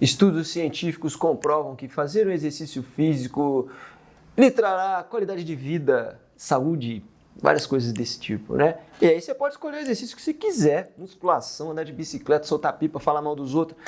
Estudos científicos comprovam que fazer um exercício físico lhe trará qualidade de vida, saúde, várias coisas desse tipo, né? E aí você pode escolher o exercício que você quiser, musculação, andar de bicicleta, soltar pipa, falar mal dos outros.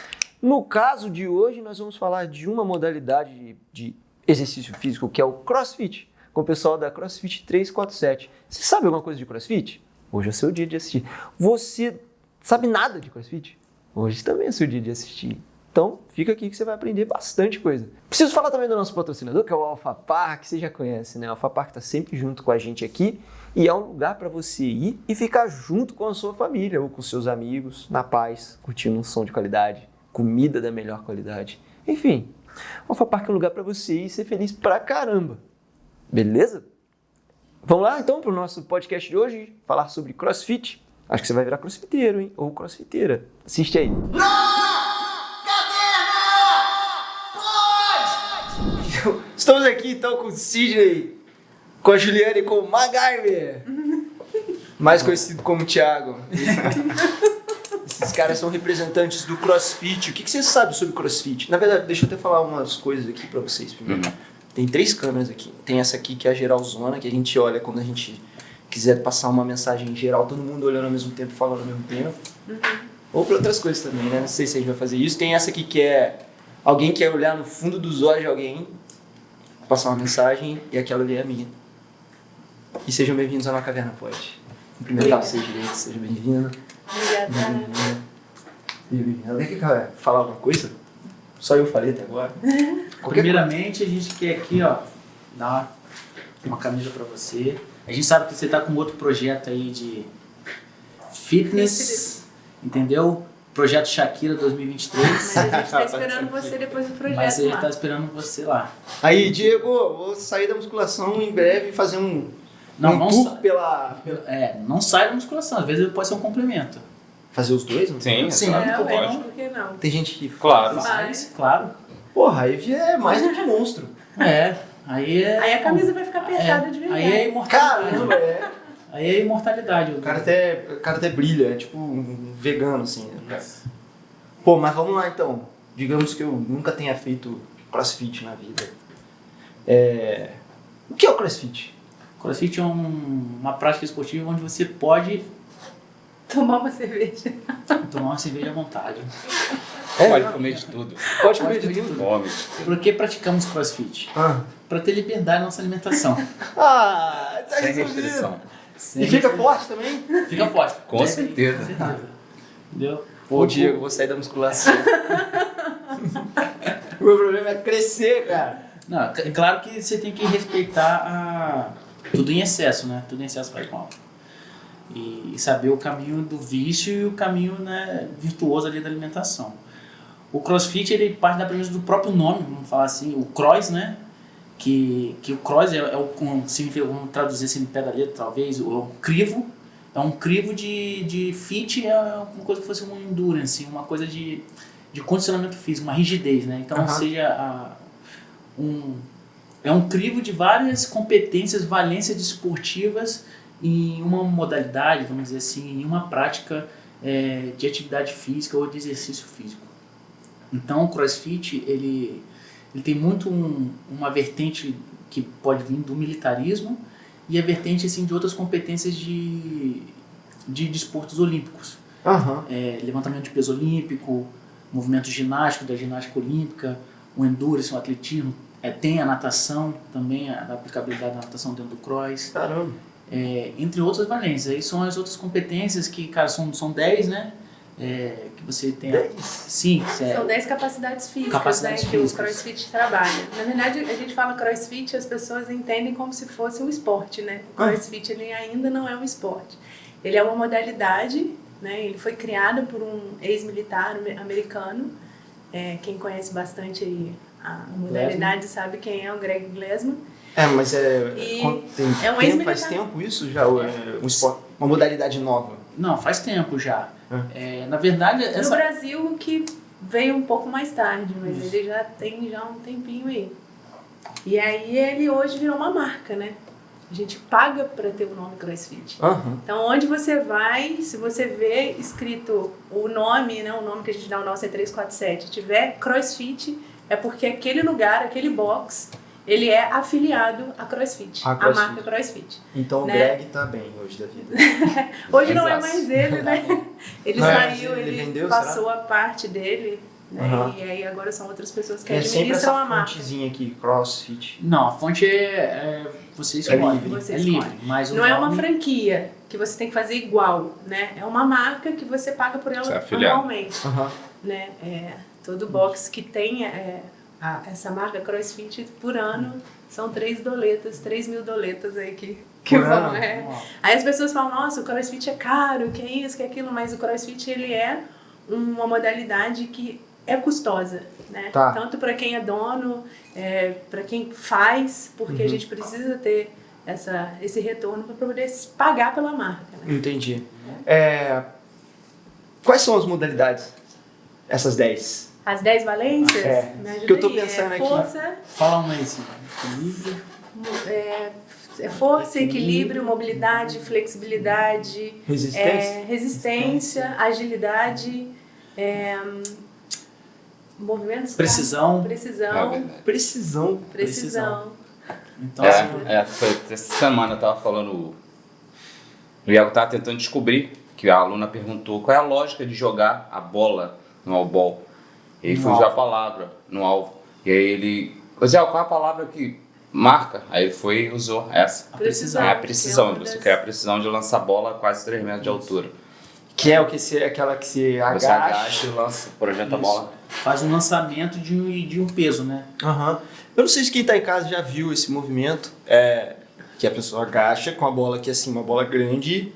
No caso de hoje, nós vamos falar de uma modalidade de exercício físico, que é o CrossFit, com o pessoal da CrossFit 347. Você sabe alguma coisa de CrossFit? Hoje é o seu dia de assistir. Você sabe nada de CrossFit? Hoje também é o seu dia de assistir. Então, fica aqui que você vai aprender bastante coisa. Preciso falar também do nosso patrocinador, que é o Alpha Park, você já conhece, né? O Alpha Park está sempre junto com a gente aqui e é um lugar para você ir e ficar junto com a sua família ou com seus amigos, na paz, curtindo um som de qualidade, comida da melhor qualidade. Enfim, o Alpha Park é um lugar para você ir e ser feliz pra caramba. Beleza? Vamos lá, então, para o nosso podcast de hoje, falar sobre CrossFit. Acho que você vai virar crossfiteiro, hein? Ou crossfiteira. Assiste aí. Estamos aqui então com o Sidney, com a Juliana e com o MacGyver, mais conhecido como Thiago. Esses caras são representantes do CrossFit. O que você sabe sobre CrossFit? Na verdade, deixa eu até falar umas coisas aqui pra vocês primeiro. Tem 3 câmeras aqui. Tem essa aqui que é a geralzona, que a gente olha quando a gente quiser passar uma mensagem geral, todo mundo olhando ao mesmo tempo, falando ao mesmo tempo. Ou pra outras coisas também, né? Não sei se a gente vai fazer isso. Tem essa aqui que é alguém quer olhar no fundo dos olhos de alguém, passar uma mensagem, e aquela ali é a minha. E sejam bem-vindos a uma caverna, pode. Cumprimentar vocês direito, seja bem-vindo. Obrigada. Seja bem-vindo. Alguém quer falar alguma coisa? Só eu falei até agora. Primeiramente, a gente quer aqui, ó, dar uma camisa pra você. A gente sabe que você tá com outro projeto aí de fitness, entendeu? Projeto Shakira 2023. A gente tá esperando você depois do projeto. Mas a gente lá. tá esperando você lá. Aí, Diego, vou sair da musculação em breve e fazer um tour pela... Não sai da musculação, às vezes pode ser um complemento. Fazer os dois? Não? Sim, Sim, exato, Ué, pode. por que não? Tem gente que... Claro. Mas, claro. Porra, aí já é mais do que monstro. Aí Aí a camisa vai ficar apertada de verdade. Aí é imortalidade. Caramba, é... Aí é imortalidade. O cara até brilha, é tipo um vegano, assim. Né? Pô, mas vamos lá então. Digamos que eu nunca tenha feito CrossFit na vida. O que é o CrossFit? CrossFit é uma prática esportiva onde você pode Tomar uma cerveja. tomar uma cerveja à vontade. Pode comer de tudo. Pode comer de tudo. Come. Por que praticamos CrossFit? Para ter liberdade na nossa alimentação. Tá Sem resolvido. restrição. E fica forte também? Fica forte. Com certeza. Com certeza. Entendeu? Pô, Diego, vou sair da musculação. O meu problema é crescer, cara. Não, é claro que você tem que respeitar tudo em excesso, né? Tudo em excesso faz mal. E saber o caminho do vício e o caminho, né, virtuoso ali da alimentação. O CrossFit, ele parte da premissa do próprio nome, vamos falar assim, o cross, né? Que o cross significa, vamos traduzir assim no pé da letra, talvez, o crivo. É um crivo de fit, é uma coisa que fosse um endurance, uma coisa de condicionamento físico, uma rigidez, né? Então, seja é um crivo de várias competências, valências desportivas em uma modalidade, vamos dizer assim, em uma prática de atividade física ou de exercício físico. Então, o CrossFit, ele tem muito uma vertente que pode vir do militarismo e a vertente assim, de outras competências de desportos olímpicos. Levantamento de peso olímpico, movimento ginástico, da ginástica olímpica, o endurance, o atletismo. Tem a natação também, a aplicabilidade da natação dentro do cross. Caramba. Entre outras valências. Aí são as outras competências que, cara, são 10, né? Que você tem... 10? Sim. São 10 capacidades físicas, né, que o CrossFit trabalha. Na verdade, a gente fala CrossFit, as pessoas entendem como se fosse um esporte, né? O CrossFit ele ainda não é um esporte. Ele é uma modalidade, né? Ele foi criado por um ex-militar americano. Quem conhece bastante aí a modalidade sabe quem é o Greg Glassman. Mas faz ex-militar. tempo isso já? Um esporte, uma modalidade nova? Não, faz tempo já. Na verdade... No Brasil, que veio um pouco mais tarde, mas ele já tem um tempinho aí. E aí ele hoje virou uma marca, né? A gente paga para ter o nome CrossFit. Aham. Então, onde você vai, se você vê escrito o nome, né, o nome que a gente dá, o nosso é 347, tiver CrossFit, é porque aquele lugar, aquele box, ele é afiliado a CrossFit, A a CrossFit. marca CrossFit. Então o Né? Greg tá bem hoje da vida. Hoje não é Exato. mais ele, né? Ele Não é, saiu, ele ele vendeu, passou a parte dele, né? Aham. E aí agora são outras pessoas que É sempre administram essa a marca. fontezinha aqui, CrossFit. Não, a fonte você escolhe. livre. Você É escolhe. livre. Mas o Não é uma nome- franquia que você tem que fazer igual, né? É uma marca que você paga por ela Você é afiliado. anualmente, Aham. né? Todo box que tem essa marca CrossFit por ano são 3 mil doletas aí que Por vão, ano? Aí as pessoas falam, nossa, o CrossFit é caro, que é isso, que é aquilo, mas o CrossFit ele é uma modalidade que é custosa, né? Tá. Tanto para quem é dono, para quem faz, porque a gente precisa ter esse retorno para poder pagar pela marca, né? Entendi. Quais são as modalidades? Essas 10. As 10 valências, me ajuda que eu tô aí, pensando aqui. força, Fala uma aí, assim. Equilíbrio. força, equilíbrio, mobilidade, flexibilidade, Resistência? resistência, agilidade, movimentos, Precisão. precisão, Precisão. Então, Essa semana eu tava falando, o Iago tava tentando descobrir, que a aluna perguntou qual é a lógica de jogar a bola no all-ball. E ele No foi usar a alvo. palavra no alvo. E aí ele, Zé, qual é a palavra que marca? Aí ele foi e usou essa. a precisão. É a que é precisão, uma você das- quer a precisão de lançar a bola a quase 3 metros de altura. Que é aquela que se Você agacha. agacha e lança, projeta a bola. Faz um lançamento de um peso, né? Aham. Eu não sei se quem tá em casa já viu esse movimento. Que a pessoa agacha com a bola aqui assim, uma bola grande,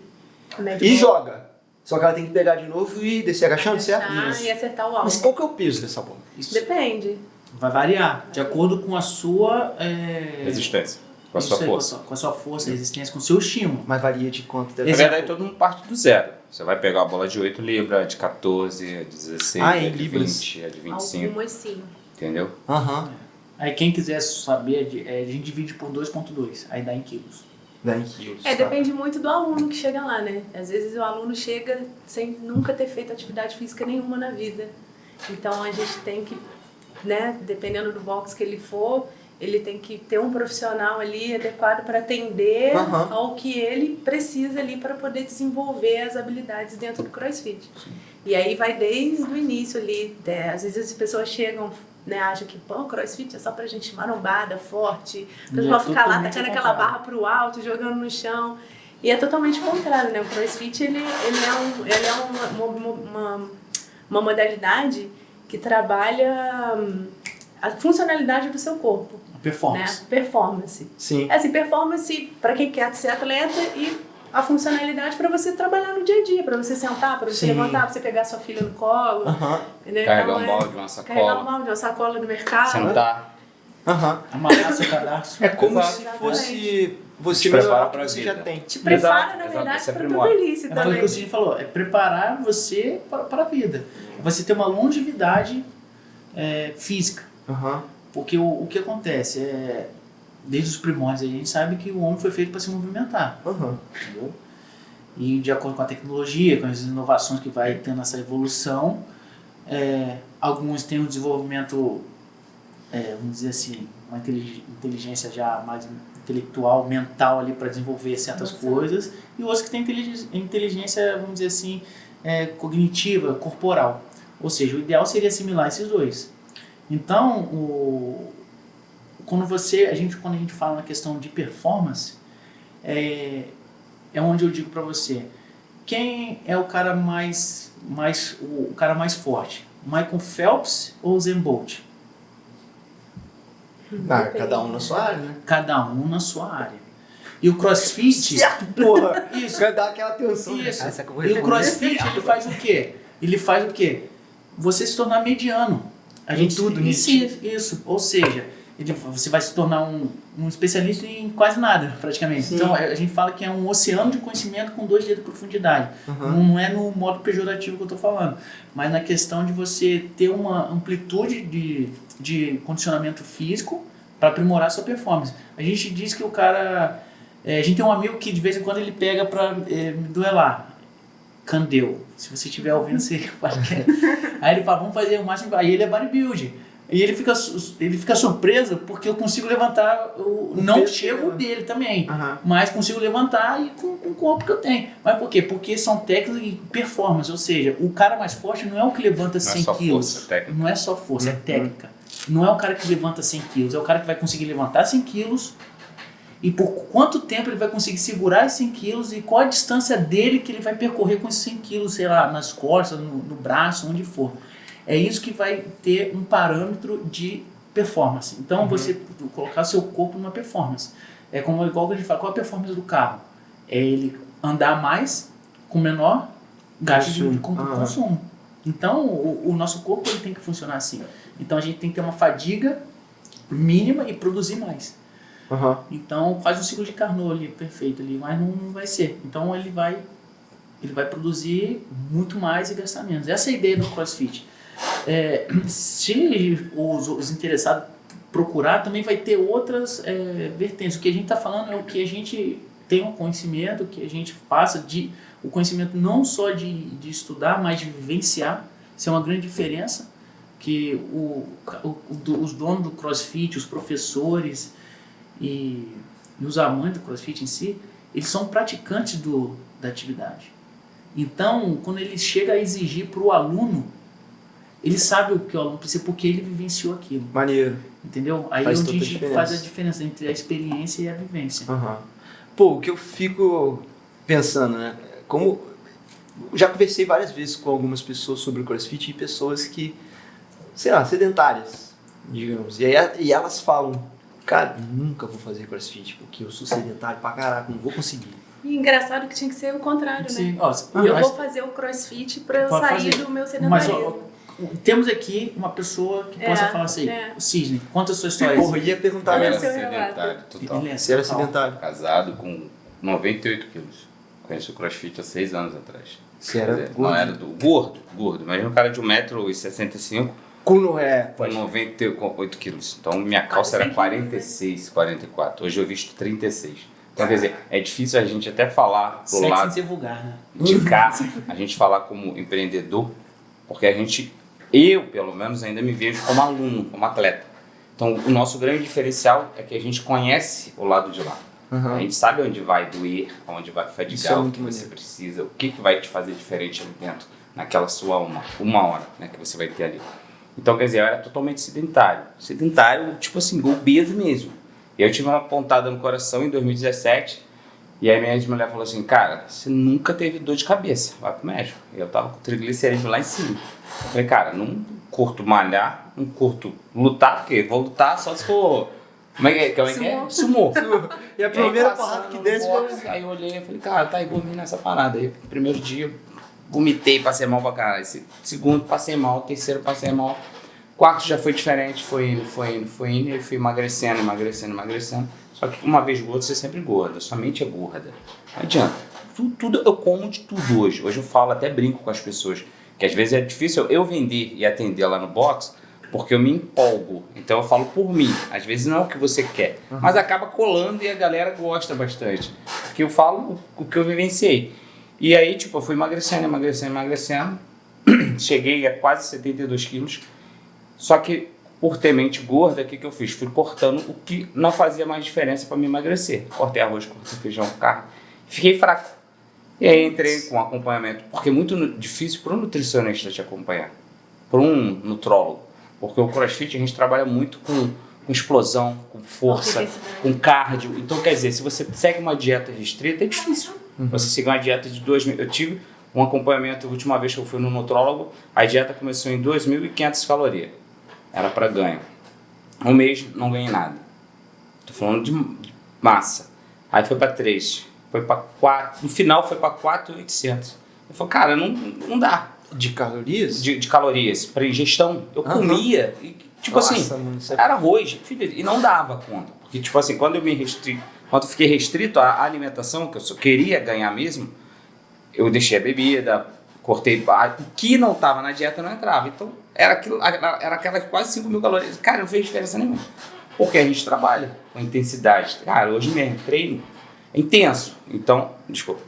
médio e bom, joga. Só que ela tem que pegar de novo e descer agachando, certo? agachar e acertar o alvo. Mas qual que é o peso dessa bola? Isso Depende. vai variar de acordo com a sua Resistência, com a isso sua aí, força. com a sua força, resistência, com o seu estímulo. Mas varia de quanto deve Na Exemplo. verdade, todo mundo parte do zero. Você vai pegar a bola de 8 libras, de 14, de 16, em de libras. 20, de 25, Algumas sim. entendeu? Aham. Aí quem quiser saber, a gente divide por 2,2, aí dá em quilos. 10 quilos. tá? Depende muito do aluno que chega lá, né? Às vezes o aluno chega sem nunca ter feito atividade física nenhuma na vida. Então a gente tem que, né, dependendo do box que ele for, ele tem que ter um profissional ali adequado para atender Aham. ao que ele precisa ali para poder desenvolver as habilidades dentro do CrossFit. E aí vai desde o início ali, às vezes as pessoas chegam, né, acham que pô, CrossFit é só pra gente marombada, forte, pra E é pessoa ficar lá totalmente tacando ao aquela contrário. barra pro alto, jogando no chão. E é totalmente o contrário, né? O CrossFit ele é uma modalidade que trabalha a funcionalidade do seu corpo, A performance. né? Performance. Sim. Assim, performance para quem quer ser atleta e a funcionalidade para você trabalhar no dia a dia, para você sentar, para você Sim. levantar, para você pegar sua filha no colo, Aham. entendeu? Carregar Então, um balde, uma carregar um sacola, balde, uma sacola do mercado. sentar. Aham. Amarrar seu cadarço. É como Exato. se fosse você Te prepara melhorar o que pra você vida. já tem. Te prepara, Exato, na exato, verdade, você para tua aprimora. velhice É o também. que o Cid falou, é preparar você para a vida. É você ter uma longevidade física. Aham. Porque o que acontece desde os primórdios a gente sabe que o homem foi feito para se movimentar. Aham. Entendeu? E de acordo com a tecnologia, com as inovações que vai tendo essa evolução, alguns têm um desenvolvimento, vamos dizer assim, uma inteligência já mais intelectual, mental ali para desenvolver certas Nossa. coisas, e outros que têm inteligência, vamos dizer assim, cognitiva, corporal. Ou seja, o ideal seria assimilar esses dois. Então, quando a gente fala na questão de performance, é onde eu digo para você, quem é o cara o cara mais forte? Michael Phelps ou Usain Bolt? Cada um na sua área, né? Cada um na sua área. E o CrossFit, Porra! isso, Quer dar aquela atenção. isso. Essa que eu vou E o responder. CrossFit, ele faz o quê? Ele faz o quê? Você se tornar mediano. Em tudo nisso. Isso. Ou seja, você vai se tornar um especialista em quase nada, praticamente. Sim. Então, a gente fala que é um oceano de conhecimento com 2 dedos de profundidade. Uhum. Não é no modo pejorativo que eu estou falando, mas na questão de você ter uma amplitude de condicionamento físico para aprimorar a sua performance. A gente diz que o cara A gente tem um amigo que de vez em quando ele pega pra me duelar. Candeu. Se você estiver ouvindo, você fala que é. Aí ele fala, vamos fazer o máximo. Aí ele é bodybuilder. E ele fica surpreso porque eu consigo levantar, não chego dele também, mas consigo levantar e com o corpo que eu tenho. Mas por quê? Porque são técnicas e performance, ou seja, o cara mais forte não é o que levanta 100 quilos. Não é só força, é técnica. Não é o cara que levanta 100 quilos, é o cara que vai conseguir levantar 100 quilos e por quanto tempo ele vai conseguir segurar esses 100 quilos e qual a distância dele que ele vai percorrer com esses 100 quilos, sei lá, nas costas, no braço, onde for. É isso que vai ter um parâmetro de performance. Então, você colocar seu corpo numa performance. É como igual que a gente fala, qual a performance do carro? É ele andar mais com menor gasto de consumo. Então, o nosso corpo ele tem que funcionar assim. Então, a gente tem que ter uma fadiga mínima e produzir mais. Então, faz um ciclo de Carnot ali, perfeito ali, mas não vai ser. Então, ele vai produzir muito mais e gastar menos. Essa é a ideia do CrossFit. Se os interessados procurar, também vai ter outras vertentes. O que a gente está falando é o que a gente tem um conhecimento, que a gente passa o conhecimento não só de estudar, mas de vivenciar. Isso é uma grande diferença, que os donos do CrossFit, os professores e os amantes do CrossFit em si, eles são praticantes da atividade. Então, quando ele chega a exigir para o aluno, ele sabe o que o aluno precisa porque ele vivenciou aquilo. Maneiro. Entendeu? Aí faz onde a gente faz a diferença entre a experiência e a vivência. Pô, o que eu fico pensando, né? Como já conversei várias vezes com algumas pessoas sobre o CrossFit e pessoas que, sei lá, sedentárias, digamos. E elas falam, cara, nunca vou fazer CrossFit porque eu sou sedentário pra caraca, não vou conseguir. E engraçado que tinha que ser o contrário, Sim. né? Eu vou fazer o CrossFit pra eu sair do meu sedentarismo. Temos aqui uma pessoa que possa falar assim, Cisne, conta a sua história. Porra, eu ia perguntar Eu mesmo. era sedentário, total. Você era sedentário. Casado com 98 quilos. Conheci o CrossFit há 6 anos atrás. Você era gordo? Não era gordo. Imagina um cara de 1,65m com 98 quilos. Então minha calça era 46, 44. Hoje eu visto 36. Então, quer dizer, é difícil a gente até falar pro Sexo lado sem ser vulgar, né? de cá, a gente falar como empreendedor, porque eu pelo menos ainda me vejo como aluno, como atleta. Então o nosso grande diferencial é que a gente conhece o lado de lá. A gente sabe onde vai doer, onde vai fadigar, o que você precisa, o que vai te fazer diferente ali dentro, naquela sua uma hora, né, que você vai ter ali. Então, quer dizer, eu era totalmente sedentário. Sedentário, tipo assim, obeso mesmo. E eu tive uma pontada no coração em 2017, e aí minha mulher falou assim, cara, você nunca teve dor de cabeça, vai pro médico. E eu tava com o triglicerídeo lá em cima. Eu falei, cara, não curto malhar, não curto lutar, porque vou lutar só se for... Como é que é? Sumô. E a primeira porrada que desce... Aí eu olhei e falei, cara, tá igual nessa parada. Aí, primeiro dia, vomitei, passei mal pra caralho. Segundo, passei mal. Terceiro, passei mal. Quarto já foi diferente, foi indo. E fui emagrecendo. Só que uma vez gordo, você sempre engorda. Sua mente é gorda. Não adianta. Tudo eu como de tudo hoje. Hoje eu falo, até brinco com as pessoas, que às vezes é difícil eu vender e atender lá no box, porque eu me empolgo. Então eu falo por mim. Às vezes não é o que você quer, mas acaba colando e a galera gosta bastante. Porque eu falo o que eu vivenciei. E aí, tipo, eu fui emagrecendo. Cheguei a quase 72 quilos. Só que, por ter mente gorda, o que eu fiz? Fui cortando o que não fazia mais diferença para me emagrecer. Cortei arroz, cortei feijão, carne. Fiquei fraco. E aí entrei com acompanhamento. Porque é muito difícil para um nutricionista te acompanhar. Para um nutrólogo. Porque o CrossFit a gente trabalha muito com explosão, com força, com cardio. Então, quer dizer, se você segue uma dieta restrita, é difícil. Você seguir uma dieta de 2.000... Eu tive um acompanhamento, a última vez que eu fui no nutrólogo, a dieta começou em 2.500 calorias. Era para ganho. Um mês, não ganhei nada. Tô falando de massa. Aí foi para 3, foi para 4, no final foi para 4.800. Eu falei, cara, não dá. De calorias? De calorias, para ingestão. Eu comia, e, tipo Nossa, assim, mano, era arroz, filho, e não dava conta. Porque, tipo assim, quando eu fiquei restrito à alimentação, que eu só queria ganhar mesmo, eu deixei a bebida, cortei, o que não estava na dieta não entrava. Então, era aquela quase 5.000 calorias. Cara, não fez diferença nenhuma. Porque a gente trabalha com intensidade. Cara, hoje mesmo, treino, é intenso. Então, desculpa.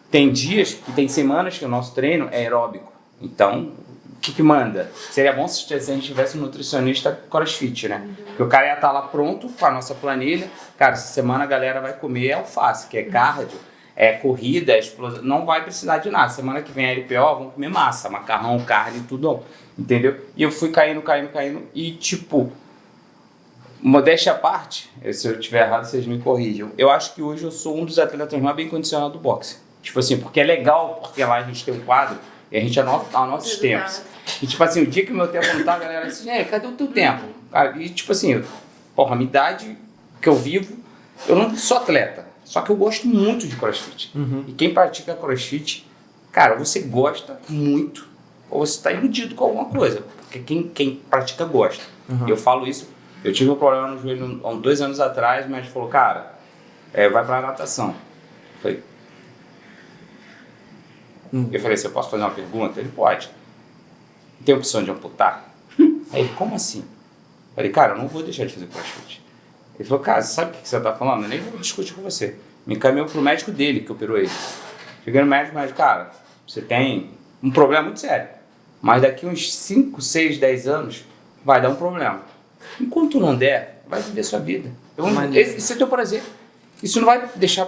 Tem dias, tem semanas que o nosso treino é aeróbico. Então, o que manda? Seria bom se a gente tivesse um nutricionista crossfit, né? Porque o cara ia estar lá pronto com a nossa planilha. Cara, essa semana a galera vai comer alface, que é cardio, é corrida, é explosão. Não vai precisar de nada. Semana que vem é LPO, vão comer massa, macarrão, carne, tudo. Entendeu? E eu fui caindo. E tipo, modéstia à parte, se eu estiver errado, vocês me corrijam. Eu acho que hoje eu sou um dos atletas mais bem condicionados do boxe. Tipo assim, porque é legal, porque lá a gente tem um quadro e a gente anota os tempos. E tipo assim, o dia que o meu tempo não tá, a galera assim, cadê o teu tempo? Cara, e tipo assim, porra, a minha idade que eu vivo, eu não sou atleta, só que eu gosto muito de crossfit. E quem pratica crossfit, cara, você gosta muito ou você tá iludido com alguma coisa, porque quem pratica gosta. E eu falo isso, eu tive um problema no joelho há 2 anos atrás, mas falou, cara, vai pra natação. Eu falei, você posso fazer uma pergunta? Ele pode. Tem opção de amputar? Aí ele, como assim? Eu falei, cara, eu não vou deixar de fazer crossfit. Ele falou, cara, sabe o que você tá falando? Eu nem vou discutir com você. Me encaminhou pro médico dele, que operou ele. Cheguei no médico, cara, você tem um problema muito sério. Mas daqui uns 5, 6, 10 anos, vai dar um problema. Enquanto não der, vai viver sua vida. Esse é teu prazer. Isso não vai deixar...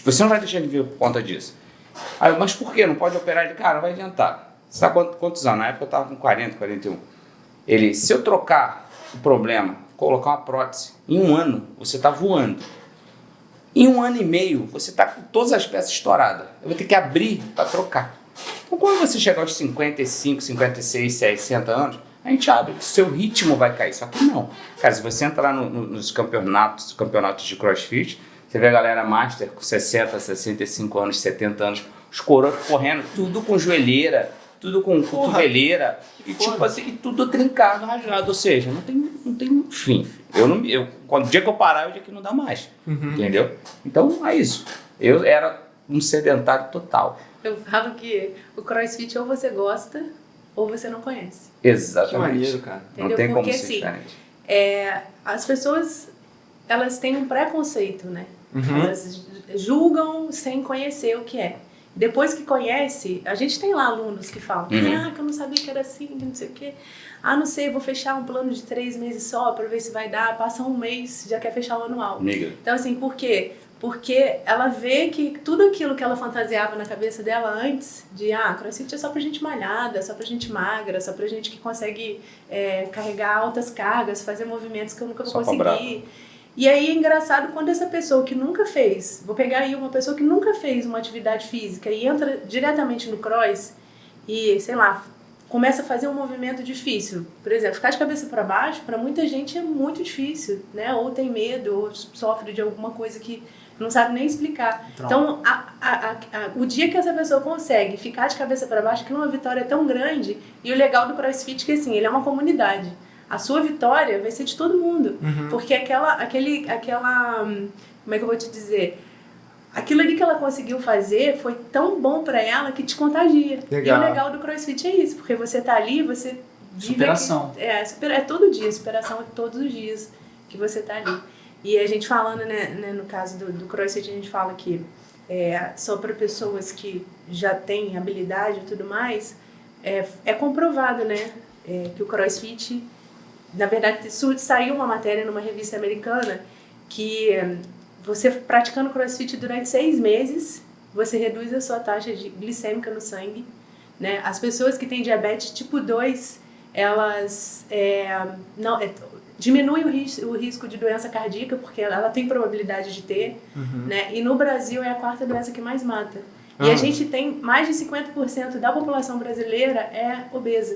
Você não vai deixar de viver por conta disso. Aí, mas por que? Não pode operar? Ele, cara, não vai adiantar. Você sabe quantos anos? Na época eu estava com 40, 41. Ele, se eu trocar o problema, colocar uma prótese, em 1 ano você está voando. Em 1 ano e meio você está com todas as peças estouradas. Eu vou ter que abrir para trocar. Então quando você chegar aos 55, 56, 60 anos, a gente abre, seu ritmo vai cair. Só que não. Cara, se você entrar nos campeonatos de crossfit, você vê a galera master com 60, 65 anos, 70 anos, os coroas correndo, tudo com joelheira, tudo com cotoveleira, e tipo assim, e tudo trincado, rasgado, ou seja, não tem fim. Quando o dia que eu parar, é o dia que não dá mais, entendeu? Então, é isso. Eu era um sedentário total. Eu falo que o crossfit ou você gosta, ou você não conhece. Exatamente. Que maneiro, cara. Entendeu? Não tem porque, como ser diferente. As pessoas, elas têm um preconceito, né? Elas julgam sem conhecer o que é. Depois que conhece, a gente tem lá alunos que falam, que eu não sabia que era assim, que não sei o quê. Não sei, vou fechar um plano de 3 meses só para ver se vai dar. Passa 1 mês, já quer fechar o anual. Então assim, por quê? Porque ela vê que tudo aquilo que ela fantasiava na cabeça dela antes, de crossfit é só pra gente malhada, só pra gente magra, só pra gente que consegue carregar altas cargas, fazer movimentos que eu nunca vou conseguir. E aí é engraçado quando essa pessoa que nunca fez, vou pegar aí uma pessoa que nunca fez uma atividade física e entra diretamente no cross e, sei lá, começa a fazer um movimento difícil. Por exemplo, ficar de cabeça para baixo, para muita gente é muito difícil, né? Ou tem medo, ou sofre de alguma coisa que não sabe nem explicar. Então, o dia que essa pessoa consegue ficar de cabeça para baixo, aquilo é uma vitória tão grande. E o legal do CrossFit é que, assim, ele é uma comunidade. A sua vitória vai ser de todo mundo. Porque aquela... Como é que eu vou te dizer? Aquilo ali que ela conseguiu fazer foi tão bom pra ela que te contagia. Legal. E o legal do CrossFit é isso. Porque você tá ali, você... Superação. É todo dia. Superação é todos os dias que você tá ali. E a gente falando, né, no caso do CrossFit, a gente fala que só para pessoas que já têm habilidade e tudo mais, é comprovado, né, que o CrossFit... Na verdade, saiu uma matéria numa revista americana que você praticando CrossFit durante 6 meses, você reduz a sua taxa glicêmica no sangue, né? As pessoas que têm diabetes tipo 2, elas diminuem o risco de doença cardíaca, porque ela tem probabilidade de ter, né? E no Brasil é a 4ª doença que mais mata. E a gente tem mais de 50% da população brasileira obesa.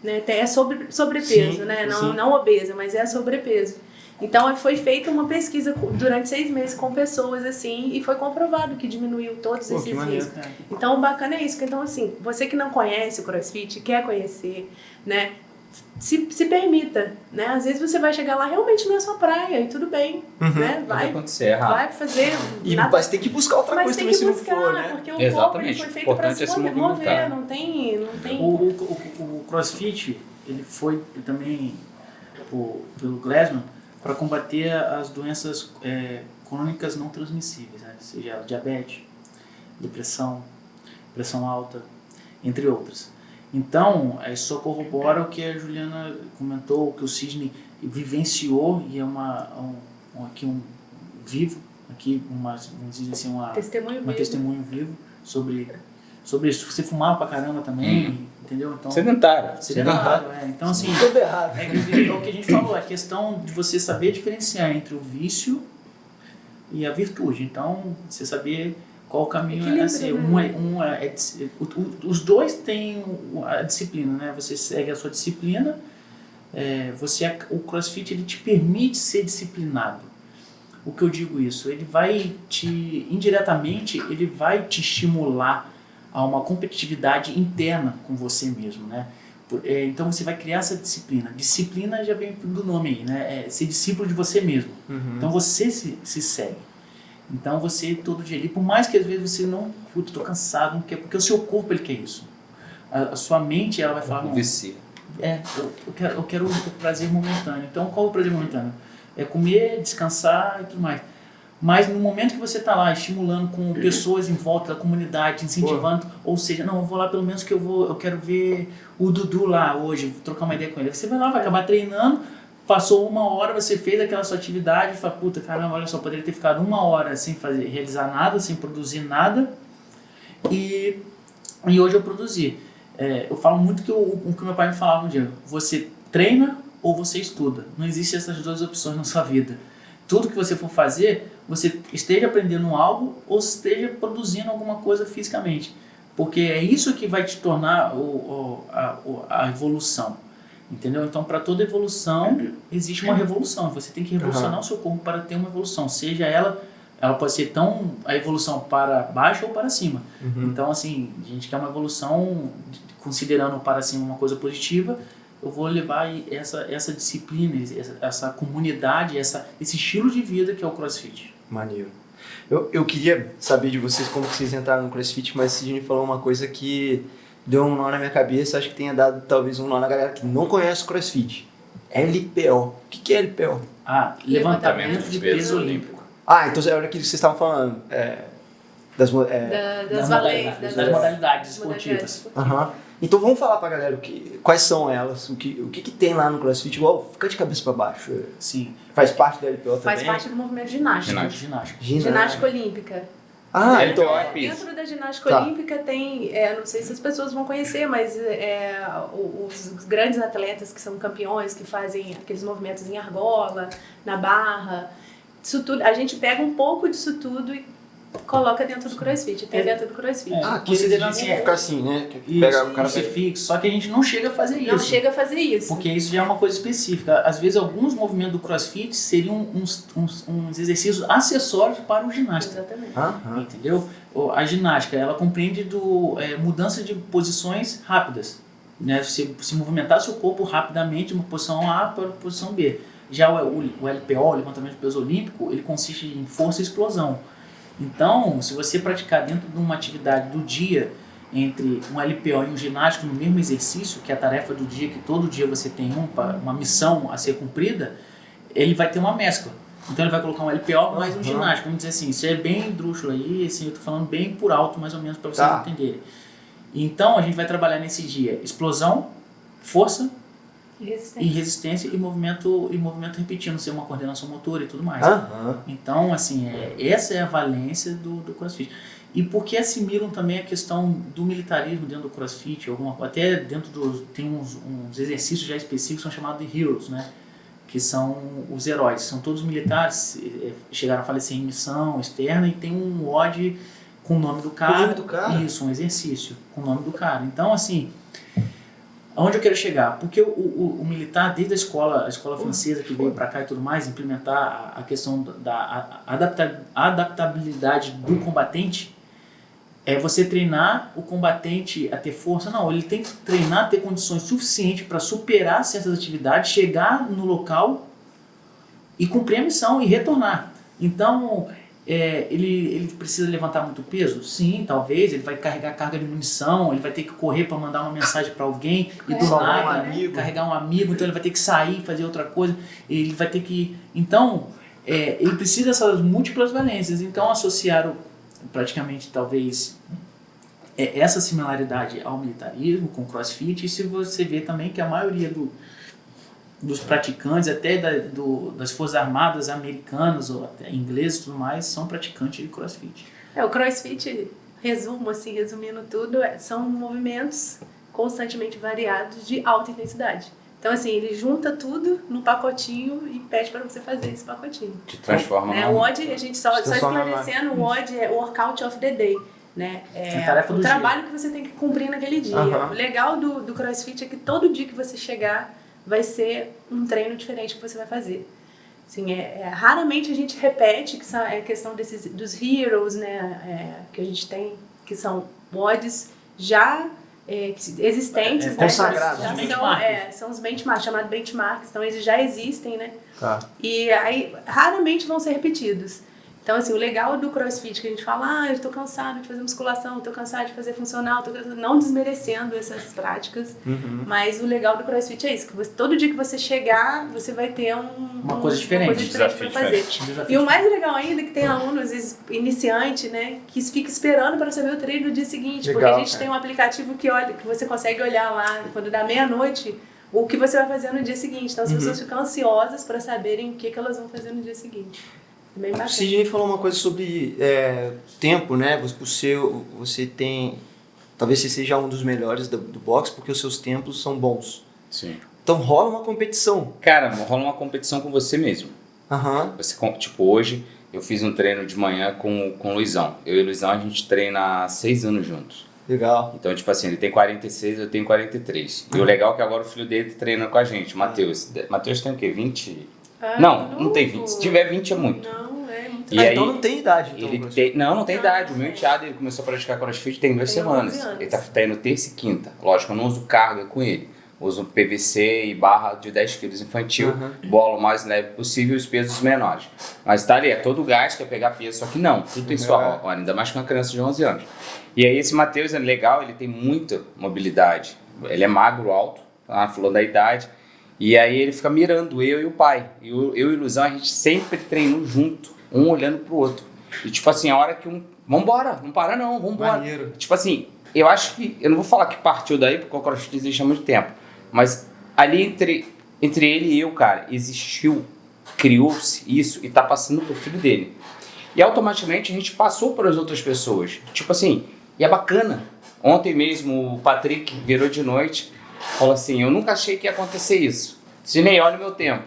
Né? É sobrepeso, né? Não obesa, mas é sobrepeso. Então foi feita uma pesquisa durante 6 meses com pessoas assim e foi comprovado que diminuiu todos esses riscos. Então o bacana é isso. Então assim, você que não conhece o CrossFit, quer conhecer, né? Se permita, né? Às vezes você vai chegar lá, realmente não é sua praia e tudo bem, né? Vai fazer... Mas tem que buscar outra coisa também se não for, né? Porque o corpo foi feito para se mover, não tem... O CrossFit, ele foi também pelo Glassman para combater as doenças crônicas não transmissíveis, né? Seja diabetes, depressão, pressão alta, entre outras. Então, isso só corrobora o que a Juliana comentou, o que o Sidney vivenciou, e é aqui um vivo, aqui vamos dizer assim, uma testemunho vivo sobre isso. Você fumava pra caramba também, entendeu? Então, Sedentário. Então, assim, Tudo errado. é o que a gente falou, a questão de você saber diferenciar entre o vício e a virtude. Então, você saber qual o caminho a ser. Os dois têm a disciplina, né? Você segue a sua disciplina, o CrossFit ele te permite ser disciplinado. O que eu digo isso? Ele vai indiretamente, ele vai te estimular a uma competitividade interna com você mesmo, né? Então você vai criar essa disciplina. Disciplina já vem do nome aí, né? É ser discípulo de você mesmo. Então você se segue. Então você todo dia ali, por mais que às vezes você não, tô cansado, não quer, porque o seu corpo ele quer isso. A sua mente ela vai falar, não, eu quero o prazer momentâneo. Então qual é o prazer momentâneo? É comer, descansar e tudo mais. Mas no momento que você está lá estimulando com pessoas em volta da comunidade, incentivando, ou seja, não, eu vou lá pelo menos que eu quero ver o Dudu lá hoje, trocar uma ideia com ele. Você vai lá, vai acabar treinando, passou 1 hora, você fez aquela sua atividade e fala, puta, caramba, olha só, poderia ter ficado 1 hora sem realizar nada, sem produzir nada, e hoje eu produzi. Eu falo muito o que meu pai me falava um dia, você treina ou você estuda. Não existem essas duas opções na sua vida. Tudo que você for fazer, você esteja aprendendo algo ou esteja produzindo alguma coisa fisicamente. Porque é isso que vai te tornar a evolução. Entendeu? Então, para toda evolução, existe uma revolução. Você tem que revolucionar o seu corpo para ter uma evolução. Seja ela pode ser a evolução para baixo ou para cima. Então, assim, a gente quer uma evolução, considerando para cima uma coisa positiva, eu vou levar essa disciplina, essa comunidade, esse estilo de vida que é o CrossFit. Maneiro. Eu queria saber de vocês como vocês entraram no CrossFit, mas o Sidney falou uma coisa que deu um nó na minha cabeça, acho que tenha dado talvez um nó na galera que não conhece o CrossFit. LPO. O que é LPO? Levantamento de peso olímpico. Então era aquilo que vocês estavam falando. Das modalidades esportivas. Então vamos falar pra galera quais são elas, o que tem lá no CrossFit, igual fica de cabeça pra baixo. Sim. Faz parte do LPO também? Faz parte do movimento ginástica. Ginástica olímpica. Dentro da ginástica olímpica tem, não sei se as pessoas vão conhecer, mas os grandes atletas que são campeões, que fazem aqueles movimentos em argola, na barra, isso tudo, a gente pega um pouco disso tudo e coloca dentro do CrossFit, tem dentro do CrossFit. Considerando ficar assim, né? Pega o cara fixo, só que a gente não chega a fazer isso. Não chega a fazer isso. Porque isso já é uma coisa específica. Às vezes, alguns movimentos do CrossFit seriam uns exercícios acessórios para o ginasta. Exatamente. Entendeu? A ginástica, ela compreende mudança de posições rápidas. Né? Você se movimentar seu corpo rapidamente de uma posição A para a posição B. Já o LPO, o levantamento de peso olímpico, ele consiste em força e explosão. Então, se você praticar dentro de uma atividade do dia, entre um LPO e um ginástico no mesmo exercício, que é a tarefa do dia, que todo dia você tem uma missão a ser cumprida, ele vai ter uma mescla. Então ele vai colocar um LPO mais um ginástico. Vamos dizer assim, isso é bem drúxulo aí, assim, eu tô falando bem por alto, mais ou menos, para vocês entenderem. Então a gente vai trabalhar nesse dia explosão, força, resistência e movimento repetindo, ser uma coordenação motora e tudo mais. Então, assim, essa é a valência do CrossFit. E porque assimilam também a questão do militarismo dentro do CrossFit, até dentro tem uns exercícios já específicos, são chamados de Heroes, né? Que são os heróis. São todos militares, chegaram a falecer em missão externa e tem um odd com o nome do cara. Com o nome do cara? Isso, um exercício com o nome do cara. Então, assim, aonde eu quero chegar? Porque o militar, desde a escola francesa que veio para cá e tudo mais, implementar a questão da adaptabilidade do combatente, é você treinar o combatente a ter força. Não, ele tem que treinar, a ter condições suficientes para superar certas atividades, chegar no local e cumprir a missão e retornar. Então, ele precisa levantar muito peso? Sim, talvez. Ele vai carregar carga de munição, ele vai ter que correr para mandar uma mensagem para alguém e do nada carregar um amigo, então ele vai ter que sair, fazer outra coisa, ele vai ter que... Então, ele precisa dessas múltiplas valências. Então associaram praticamente, talvez, essa similaridade ao militarismo com o CrossFit. E se você vê também que a maioria dos praticantes, até das Forças Armadas americanas ou até ingleses e tudo mais, são praticantes de CrossFit. O CrossFit, resumindo tudo, são movimentos constantemente variados de alta intensidade. Então, assim, ele junta tudo num pacotinho e pede para você fazer esse pacotinho. Te transforma O WOD, a gente só esclarecendo, o WOD é Workout of the Day. Né? O trabalho que você tem que cumprir naquele dia. O legal do CrossFit é que todo dia que você chegar vai ser um treino diferente que você vai fazer. Assim, raramente a gente repete, que é a questão dos heroes, né? Que a gente tem, que são WODs já existentes, né? Consagrados. São os benchmarks, chamados benchmarks, então eles já existem, né? Tá. E aí raramente vão ser repetidos. Então, assim, o legal do CrossFit, que a gente fala, eu tô cansado de fazer musculação, tô cansado de fazer funcional, não desmerecendo essas práticas, mas o legal do CrossFit é isso, que todo dia que você chegar, você vai ter uma coisa diferente pra fazer. E o mais legal ainda é que tem aluno, às vezes, iniciante, né, que fica esperando para saber o treino no dia seguinte, porque a gente tem um aplicativo que você consegue olhar lá, quando dá meia-noite, o que você vai fazer no dia seguinte. Então, as pessoas ficam ansiosas para saberem o que elas vão fazer no dia seguinte. O Sidney falou uma coisa sobre tempo, né? Você tem... Talvez você seja um dos melhores do boxe porque os seus tempos são bons. Sim. Então rola uma competição. Cara, rola uma competição com você mesmo. Você, tipo, hoje eu fiz um treino de manhã com o Luizão. Eu e o Luizão, a gente treina há 6 anos juntos. Legal. Então, tipo assim, ele tem 46, eu tenho 43. E o legal é que agora o filho dele treina com a gente, o Matheus. Matheus tem o quê? 20... não tem 20. Se tiver 20 é muito. Não, é muito. E aí, então não tem idade. Então, não tem idade. O meu enteado, ele começou a praticar CrossFit tem 2 semanas. Ele tá indo terça e quinta. Lógico, eu não uso carga com ele. Uso PVC e barra de 10 quilos infantil. Bola o mais leve possível e os pesos menores. Mas tá ali, é todo o gasto, é pegar peso. Só que não, tudo tem sua hora. Ainda mais com uma criança de 11 anos. E aí esse Matheus é legal, ele tem muita mobilidade. Ele é magro, alto, falando da idade. E aí ele fica mirando eu e o pai. Eu e o Ilusão, a gente sempre treinou junto, um olhando pro outro. E tipo assim, a hora que vambora, não para não, vambora. Maneiro. Tipo assim, eu acho que, eu não vou falar que partiu daí, porque o CrossFit existe há muito tempo. Mas ali entre ele e eu, cara, criou-se isso e tá passando pro filho dele. E automaticamente a gente passou para as outras pessoas. Tipo assim, e é bacana. Ontem mesmo o Patrick virou de noite, falou assim, eu nunca achei que ia acontecer isso. Sidney, olha o meu tempo.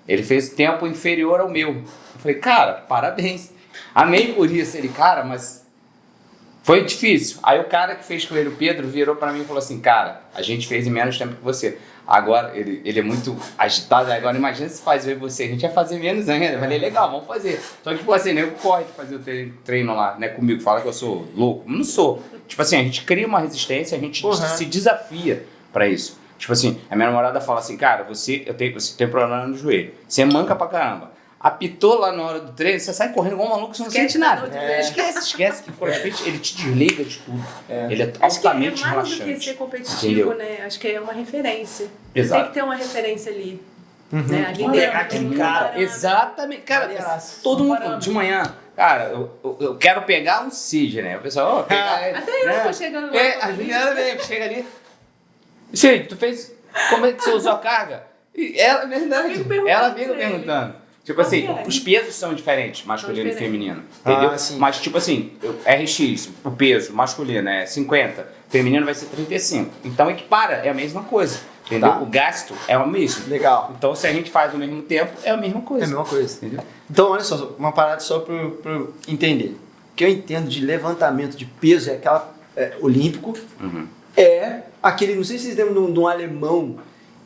Ele fez tempo inferior ao meu. Eu falei, cara, parabéns. Amei por isso. Ele, cara, mas foi difícil. Aí o cara que fez com ele, o Pedro, virou pra mim e falou assim, cara, a gente fez em menos tempo que você. Agora, ele é muito agitado. Agora, imagina se faz ver você. A gente ia fazer menos ainda. Eu falei, legal, vamos fazer. Só que, tipo assim, nem pode fazer o treino lá, né, comigo. Fala que eu sou louco. Eu não sou. Tipo assim, a gente cria uma resistência, a gente se desafia pra isso. Tipo assim, a minha namorada fala assim, cara, você tem problema no joelho. Você manca pra caramba. Apitou lá na hora do treino, você sai correndo igual um maluco, você não sente nada. Esquece que o CrossFit, ele te desliga de tudo. Ele é altamente relaxante. É mais do que ser competitivo, né? Acho que é uma referência. Exato. Tem que ter uma referência ali. Né? Aquele cara. Exatamente. Cara, todo mundo de manhã. Cara, eu quero pegar um Sidney, né? O pessoal, pegar ele. Até eu tô chegando lá. A Juliana vem, chega ali. Sidney, tu fez. Como é que você usou a carga? E ela, verdade. Ela fica perguntando. Tipo assim, os pesos são diferentes, masculino e feminino, entendeu? Mas tipo assim, RX, o peso masculino é 50, feminino vai ser 35. Então equipara, é a mesma coisa, entendeu? O gasto é o mesmo. Legal. Então se a gente faz ao mesmo tempo, é a mesma coisa. É a mesma coisa. Entendeu? Então olha só, uma parada só pra eu entender. O que eu entendo de levantamento de peso é aquela olímpico, é aquele, não sei se vocês lembram de um alemão,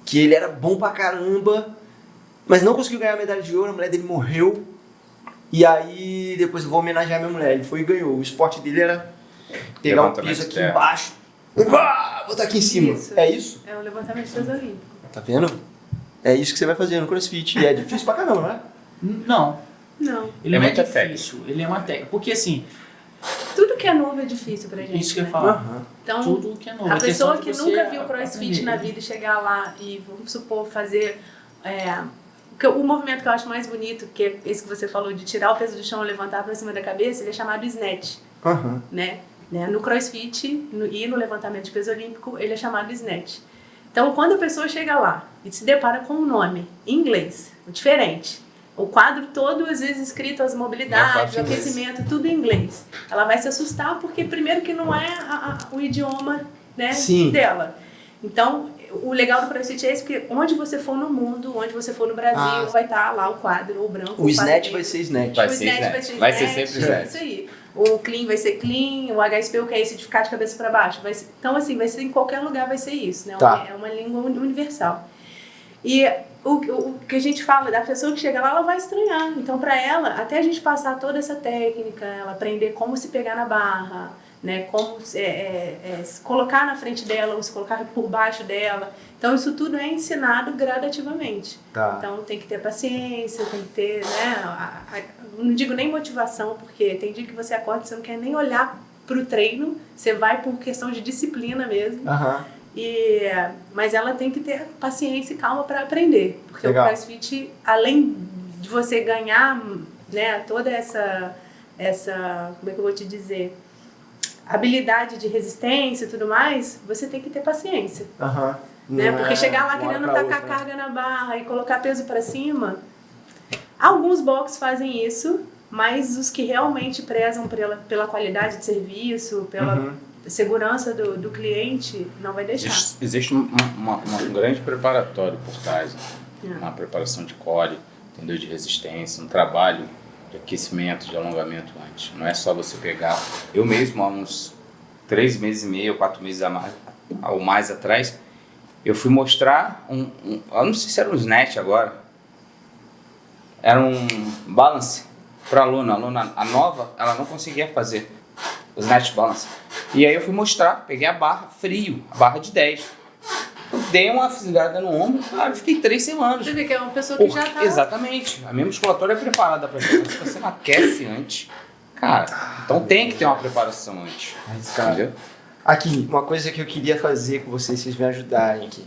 que ele era bom pra caramba, mas não conseguiu ganhar a medalha de ouro, a mulher dele morreu. E aí, depois eu vou homenagear a minha mulher. Ele foi e ganhou. O esporte dele era pegar o peso aqui embaixo, botar aqui em cima. Isso. É isso? É o levantamento de peso olímpico. Tá vendo? É isso que você vai fazer no CrossFit. E é difícil pra caramba, não é? Não. Ele não é difícil. Ele é uma técnica. Porque assim... Tudo que é novo é difícil pra gente. Isso que eu ia falar. Então, tudo que é novo. A pessoa que nunca viu CrossFit na vida e chegar lá e, vamos supor, fazer... Porque o movimento que eu acho mais bonito, que é esse que você falou, de tirar o peso do chão e levantar para cima da cabeça, ele é chamado snatch, né? No crossfit e no levantamento de peso olímpico, ele é chamado snatch. Então, quando a pessoa chega lá e se depara com um nome em inglês, diferente, o quadro todo, às vezes, escrito as mobilidades, o aquecimento, tudo em inglês, ela vai se assustar porque, primeiro, que não é o idioma, né, dela. Então, o legal do CrossFit é esse, porque onde você for no mundo, onde você for no Brasil, vai estar lá o quadro, o branco. O snatch vai ser snatch. Vai ser sempre snatch. Isso aí. O clean vai ser clean, o HSP, que é esse de ficar de cabeça para baixo. Então, assim, vai ser em qualquer lugar, vai ser isso, né? É uma língua universal. E o que a gente fala da pessoa que chega lá, ela vai estranhar. Então, para ela, até a gente passar toda essa técnica, ela aprender como se pegar na barra, né? Como se colocar na frente dela ou se colocar por baixo dela. Então, isso tudo é ensinado gradativamente. Então, tem que ter paciência, tem que ter, né? Não digo nem motivação, porque tem dia que você acorda e você não quer nem olhar para o treino, você vai por questão de disciplina mesmo. Mas ela tem que ter paciência e calma para aprender. Porque o CrossFit, além de você ganhar, né, toda essa, como é que eu vou te dizer, habilidade de resistência e tudo mais, você tem que ter paciência. Né? Porque chegar lá querendo tacar carga na barra e colocar peso para cima, alguns boxes fazem isso, mas os que realmente prezam pela qualidade de serviço, pela segurança do cliente, não vai deixar. Existe um grande preparatório por trás, uma preparação de core, entendeu? De resistência, um trabalho de aquecimento, de alongamento antes. Não é só você pegar. Eu mesmo, há uns 3 meses e meio, 4 meses ou mais atrás, eu fui mostrar eu não sei se era um snatch agora, era um balance para a aluna. A nova, ela não conseguia fazer o snatch balance. E aí eu fui mostrar, peguei a barra frio, a barra de 10. Eu dei uma fisgada no ombro, cara, eu fiquei 3 semanas. Você vê que é uma pessoa que já tá... Exatamente. A minha musculatura é preparada para isso. Se você não aquece antes, cara, então tem que ter uma preparação antes. Entendeu? Aqui, uma coisa que eu queria fazer com vocês me ajudarem aqui.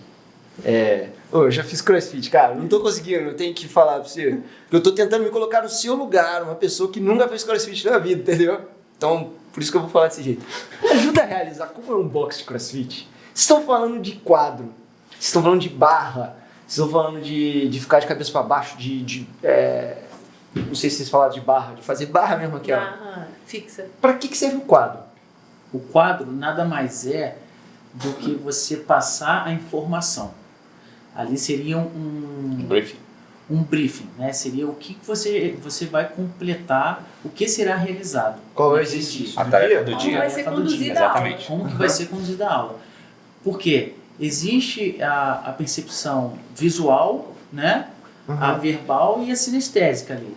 Eu já fiz CrossFit, cara, não tô conseguindo, eu tenho que falar pra você. Eu tô tentando me colocar no seu lugar, uma pessoa que nunca fez CrossFit na vida, entendeu? Então, por isso que eu vou falar desse jeito. Me ajuda a realizar como é um box de CrossFit. Vocês estão falando de quadro, vocês estão falando de barra, vocês estão falando de ficar de cabeça pra baixo, não sei se vocês falaram de barra, de fazer barra mesmo aqui, barra fixa. Pra que serve o quadro? O quadro nada mais é do que você passar a informação. Ali seria um briefing, né? Seria o que você vai completar, o que será realizado. Qual é o exercício? A tarefa do Como dia. vai ser conduzida a aula. Como que vai ser conduzida a aula. Por quê? Existe a percepção visual, né? A verbal e a sinestésica ali,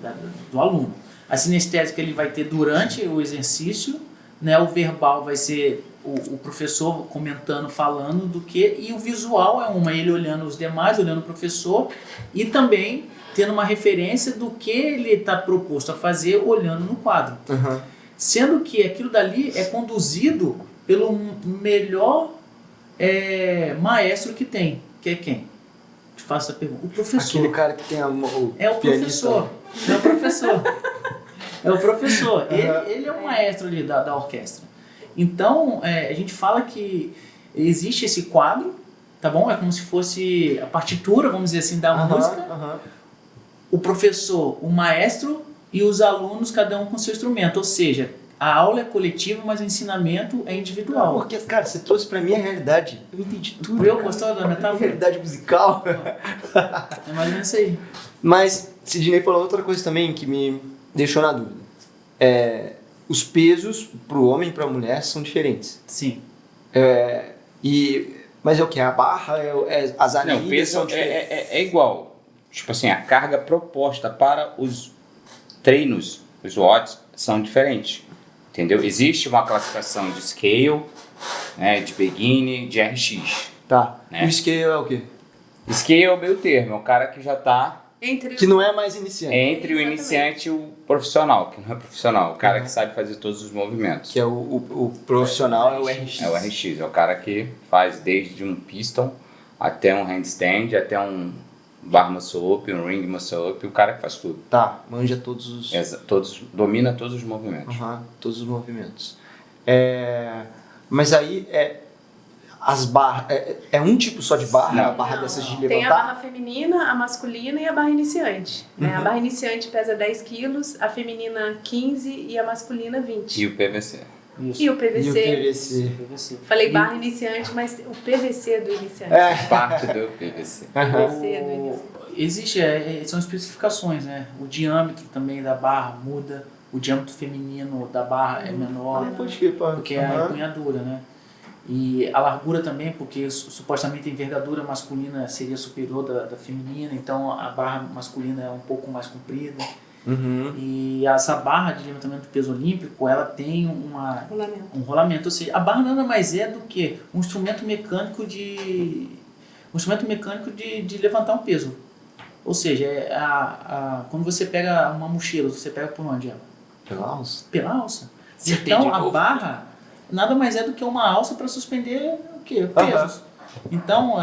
do aluno. A sinestésica ele vai ter durante o exercício, né? O verbal vai ser o professor comentando, falando do que, e o visual é ele olhando os demais, olhando o professor e também tendo uma referência do que ele está proposto a fazer olhando no quadro. Sendo que aquilo dali é conduzido pelo melhor maestro que tem, que é quem? Te faço a pergunta. O professor. Aquele cara que tem É o professor. É o professor. É o professor. Ele é o maestro ali da orquestra. Então, a gente fala que existe esse quadro, tá bom? É como se fosse a partitura, vamos dizer assim, da música. O professor, o maestro e os alunos, cada um com seu instrumento. Ou seja, a aula é coletiva, mas o ensinamento é individual. Porque, cara, você trouxe pra mim a realidade. Eu entendi tudo. Eu gostou da metáfora? Realidade musical. É mais ou menos isso aí. Mas, Sidney falou outra coisa também que me deixou na dúvida. Os pesos pro homem e pra mulher são diferentes. Sim. Mas é o que? A barra, as anilhas o peso são diferentes. é igual. Tipo assim, a carga proposta para os treinos, os watts, são diferentes. Entendeu? Existe uma classificação de scale, né, de beginning, de RX. Tá. Né? O scale é o quê? Scale é o meio termo, é o cara que já está Que não é mais iniciante. entre o iniciante e o profissional, que não é profissional, o cara que sabe fazer todos os movimentos. Que é o profissional, é o RX. É o RX, é o cara que faz desde um piston até um handstand, até um bar muscle up, um ring muscle up, o cara que faz tudo. Tá, manja todos os... Domina todos os movimentos. Todos os movimentos. Mas aí, as barras... É um tipo só de barra? Não. A barra dessas de levantar? Tem a barra feminina, a masculina e a barra iniciante. Né? A barra iniciante pesa 10 quilos, a feminina 15 e a masculina 20. E o PVC. Isso. E o PVC. E o PVC. PVC. Falei barra iniciante, mas o PVC do iniciante. Parte do PVC. PVC do iniciante. Existe, são especificações, né? O diâmetro também da barra muda, o diâmetro feminino da barra é menor, Pode que, pá. porque é a empunhadura, né? E a largura também, porque supostamente a envergadura masculina seria superior da feminina, então a barra masculina é um pouco mais comprida. E essa barra de levantamento do peso olímpico, ela tem um rolamento, ou seja, a barra nada mais é do que um instrumento mecânico de levantar um peso. Ou seja, quando você pega uma mochila, você pega por onde ela? Pela alça. Pela alça. Acertei Então de a novo. barra nada mais é do que uma alça para suspender o quê? Pesos. Então,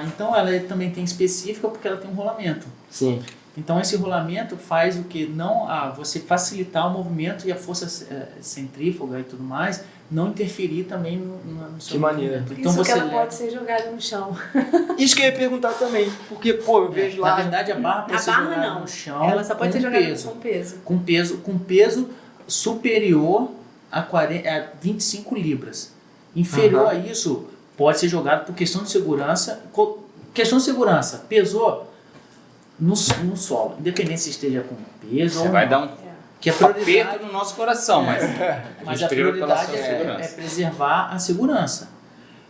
então ela também tem específica porque ela tem um rolamento. Sim. Então esse rolamento faz o que? Você facilitar o movimento e a força centrífuga e tudo mais não interferir também no seu Que maneiro. movimento. Então Isso você que ela pode ser jogada no chão. Isso que eu ia perguntar também, porque, pô, eu vejo lá... Na verdade a barra pode A ser barra jogada não. no chão. Ela só pode com ser jogada peso. com peso. Com peso superior a 25 libras. Inferior a isso, pode ser jogado por questão de segurança. Questão de segurança, pesou no solo, independente se esteja com peso ou Você vai não. dar um Que a prioridade, aperto no nosso coração, mas mas a prioriza pela prioridade sua é segurança. preservar a segurança.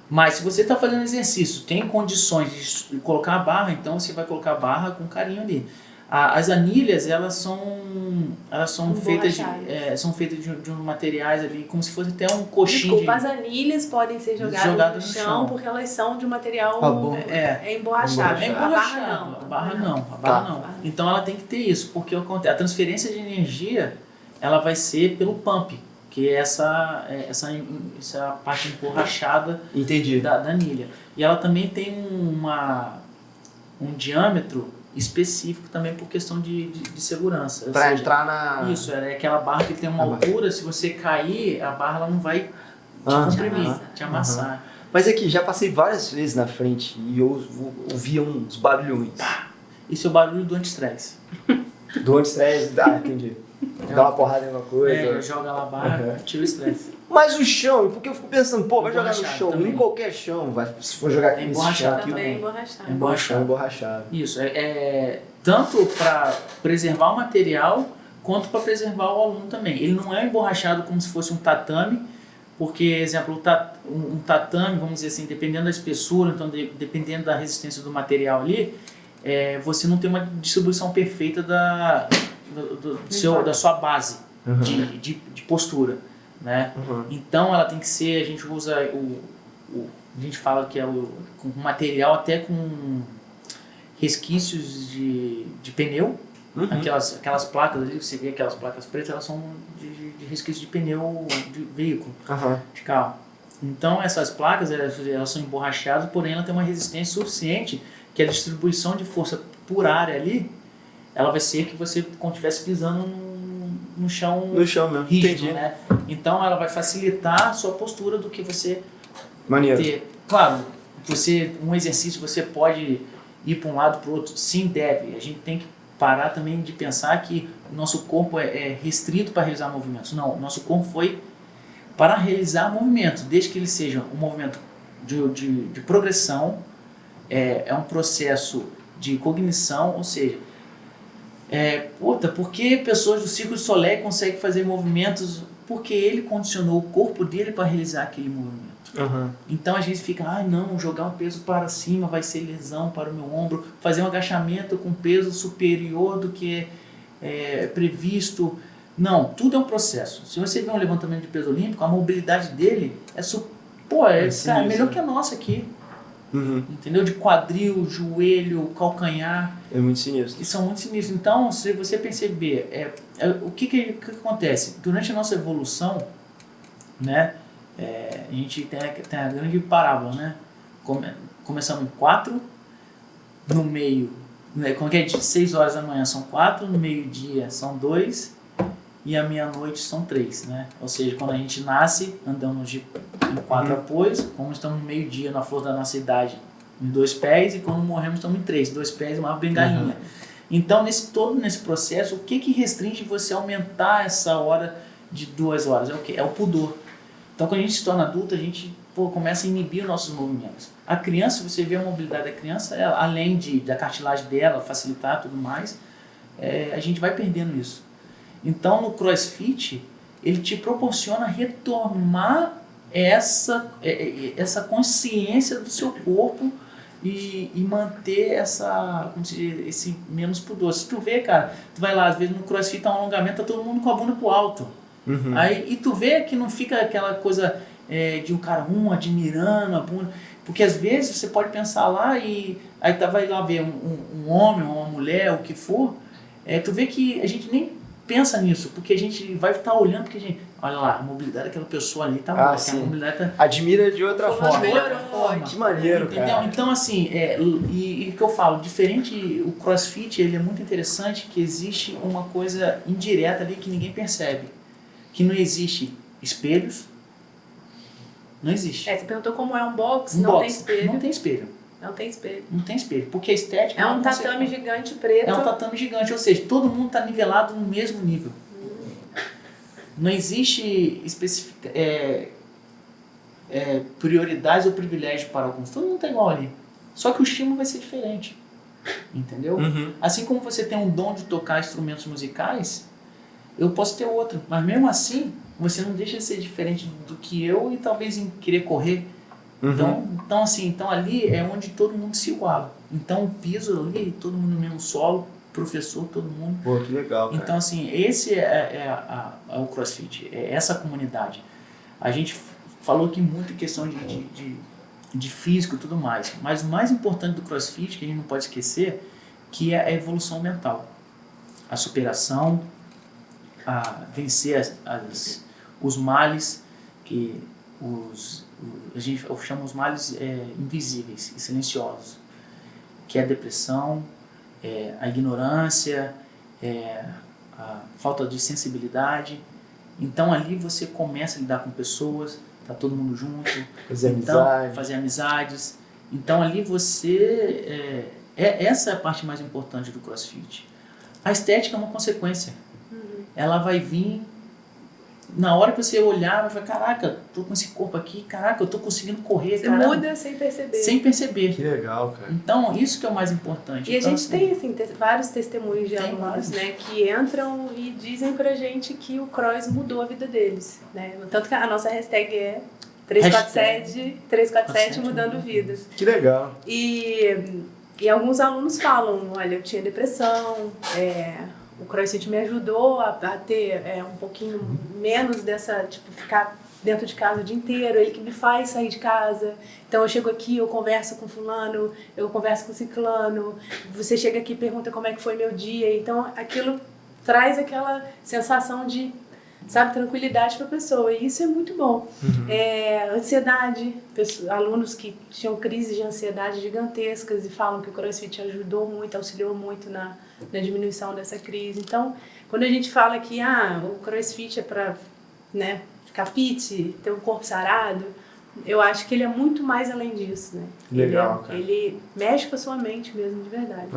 Mas se você está fazendo exercício, tem condições de colocar a barra, então você vai colocar a barra com carinho ali. As anilhas, elas são feitas de um materiais ali, como se fosse até um coxinho. Desculpa, as anilhas podem ser jogadas no chão porque elas são de um material emborrachado. Emborrachado. A barra não. A barra não. Então ela tem que ter isso, porque a transferência de energia ela vai ser pelo pump, que é essa parte emborrachada da anilha. E ela também tem um diâmetro específico também por questão de segurança. Pra entrar na... Isso, é aquela barra que tem uma altura, se você cair, a barra ela não vai te comprimir, te amassar. Mas aqui, já passei várias vezes na frente e eu ouvia uns barulhões. Isso é o barulho do anti-estresse. Do anti-estresse, entendi. Dá uma porrada em alguma coisa. Joga lá a barra, tira o estresse. Mas o chão, porque eu fico pensando, pô, vai jogar no chão, também. em qualquer chão, se for jogar aqui nesse chão aqui, Também Emborrachado. emborrachado. Isso, tanto para preservar o material, quanto para preservar o aluno também. Ele não é emborrachado como se fosse um tatame, porque, exemplo, um tatame, vamos dizer assim, dependendo da espessura, então dependendo da resistência do material ali, você não tem uma distribuição perfeita da sua base de postura, né? Então ela tem que ser, a gente usa a gente fala que é o material até com resquícios de pneu, aquelas placas ali, você vê aquelas placas pretas, elas são de resquício de pneu de veículo, de carro. Então essas placas elas são emborrachadas, porém ela tem uma resistência suficiente que a distribuição de força por área ali, ela vai ser que você como estivesse pisando no chão mesmo, rígido, entendi. né? Então ela vai facilitar a sua postura do que você Maneiro. ter. Claro, um exercício você pode ir para um lado para o outro, sim, deve. A gente tem que parar também de pensar que o nosso corpo é restrito para realizar movimentos. Não, o nosso corpo foi para realizar movimentos, desde que ele seja um movimento de progressão, é um processo de cognição, ou seja, por que pessoas do Circo de Soleil conseguem fazer movimentos? Porque ele condicionou o corpo dele para realizar aquele movimento. Então a gente fica, não, jogar um peso para cima vai ser lesão para o meu ombro, fazer um agachamento com peso superior do que é previsto. Não, tudo é um processo. Se você vê um levantamento de peso olímpico, a mobilidade dele é melhor que a nossa aqui. Entendeu? De quadril, joelho, calcanhar. É muito sinistro. E são muito sinistros. Então, se você perceber, o que acontece? Durante a nossa evolução, né, a gente tem a grande parábola, né? Começamos em 4, no meio Como que é? De 6 horas da manhã são 4, no meio-dia são 2 e à meia-noite são 3, né? Ou seja, quando a gente nasce, andamos em 4 apoios, como estamos no meio-dia na flor da nossa idade, em 2 pés, e quando morremos estamos em 3, 2 pés e uma bengalinha. Então, todo nesse processo, o que restringe você aumentar essa hora de 2 horas? É o quê? É o pudor. Então, quando a gente se torna adulto, a gente começa a inibir os nossos movimentos. A criança, você vê a mobilidade da criança, além da cartilagem dela facilitar e tudo mais, a gente vai perdendo isso. Então, no CrossFit, ele te proporciona retomar essa consciência do seu corpo e manter esse menos pudor. Se tu vê, cara, tu vai lá, às vezes no CrossFit tá um alongamento, tá todo mundo com a bunda pro alto. Aí, e tu vê que não fica aquela coisa de um cara admirando a bunda, porque às vezes você pode pensar lá e aí vai lá ver um homem ou uma mulher, o que for, tu vê que a gente nem pensa nisso, porque a gente vai estar olhando, porque a gente, olha lá, a mobilidade daquela pessoa ali tá boa, a mobilidade tá... Admira de outra forma. Que maneiro, entendeu? cara. Então, assim, e que eu falo, diferente, o CrossFit, ele é muito interessante, que existe uma coisa indireta ali que ninguém percebe, que não existe espelhos, não existe. Você perguntou como é um box, Tem espelho. Não tem espelho. Não tem espelho. Não tem espelho, porque a estética... É um tatame gigante preto. É um tatame gigante, ou seja, todo mundo está nivelado no mesmo nível. Não existe prioridades ou privilégios para alguns. Todo mundo está igual ali. Só que o estímulo vai ser diferente. Entendeu? Assim como você tem um dom de tocar instrumentos musicais, eu posso ter outro. Mas mesmo assim, você não deixa de ser diferente do que eu e talvez em querer correr. Então ali é onde todo mundo se iguala. Então o piso ali, todo mundo no mesmo solo, professor, todo mundo. Pô, que legal, cara. Então assim, esse é o CrossFit, é essa comunidade. A gente falou aqui muito em questão de físico e tudo mais, mas o mais importante do CrossFit, que a gente não pode esquecer, que é a evolução mental. A superação, a vencer os males que a gente chama os males invisíveis e silenciosos, que é a depressão, a ignorância, a falta de sensibilidade. Então ali você começa a lidar com pessoas, tá todo mundo junto, fazer amizades. Então ali você essa é a parte mais importante do CrossFit. A estética é uma consequência. Ela vai vir na hora que você olhar, vai falar, caraca, tô com esse corpo aqui, caraca, eu tô conseguindo correr, você muda sem perceber. Sem perceber. Que legal, cara. Então, isso que é o mais importante. E então, a gente tem, assim, vários testemunhos de alunos, né, que entram e dizem pra gente que o Cross mudou a vida deles, né? Tanto que a nossa hashtag é 347 mudando vidas. Que legal. E alguns alunos falam, olha, eu tinha depressão, o CrossFit me ajudou a ter um pouquinho menos dessa, tipo, ficar dentro de casa o dia inteiro, ele que me faz sair de casa. Então eu chego aqui, eu converso com fulano, eu converso com ciclano, você chega aqui e pergunta como é que foi meu dia. Então aquilo traz aquela sensação de, sabe, tranquilidade para a pessoa, e isso é muito bom. Ansiedade, alunos que tinham crises de ansiedade gigantescas e falam que o CrossFit ajudou muito, auxiliou muito na diminuição dessa crise. Então, quando a gente fala que o CrossFit é para, né, ficar fit, ter um corpo sarado, eu acho que ele é muito mais além disso, né? Legal, cara. Ele mexe com a sua mente mesmo, de verdade.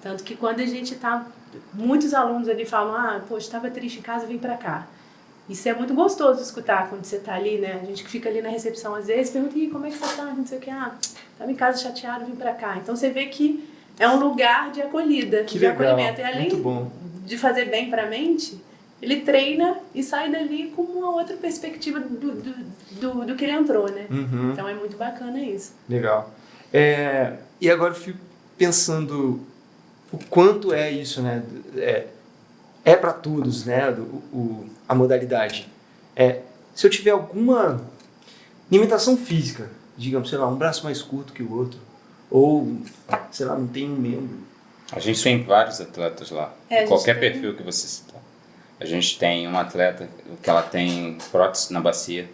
Tanto que quando a gente tá... Muitos alunos ali falam, poxa, estava triste em casa, vem pra cá. Isso é muito gostoso de escutar quando você tá ali, né? A gente que fica ali na recepção, às vezes, pergunta, como é que você tá? Não sei o que, tava em casa chateado, vim pra cá. Então você vê que é um lugar de acolhida, de acolhimento. E além de fazer bem pra mente, ele treina e sai dali com uma outra perspectiva do que ele entrou, né? Então é muito bacana isso. Legal. E agora eu fico pensando o quanto é isso, né? É para todos, né? A modalidade. Se eu tiver alguma limitação física, digamos, sei lá, um braço mais curto que o outro, ou, sei lá, não tem um membro. A gente tem vários atletas lá, qualquer perfil que você citar. A gente tem uma atleta que ela tem prótese na bacia.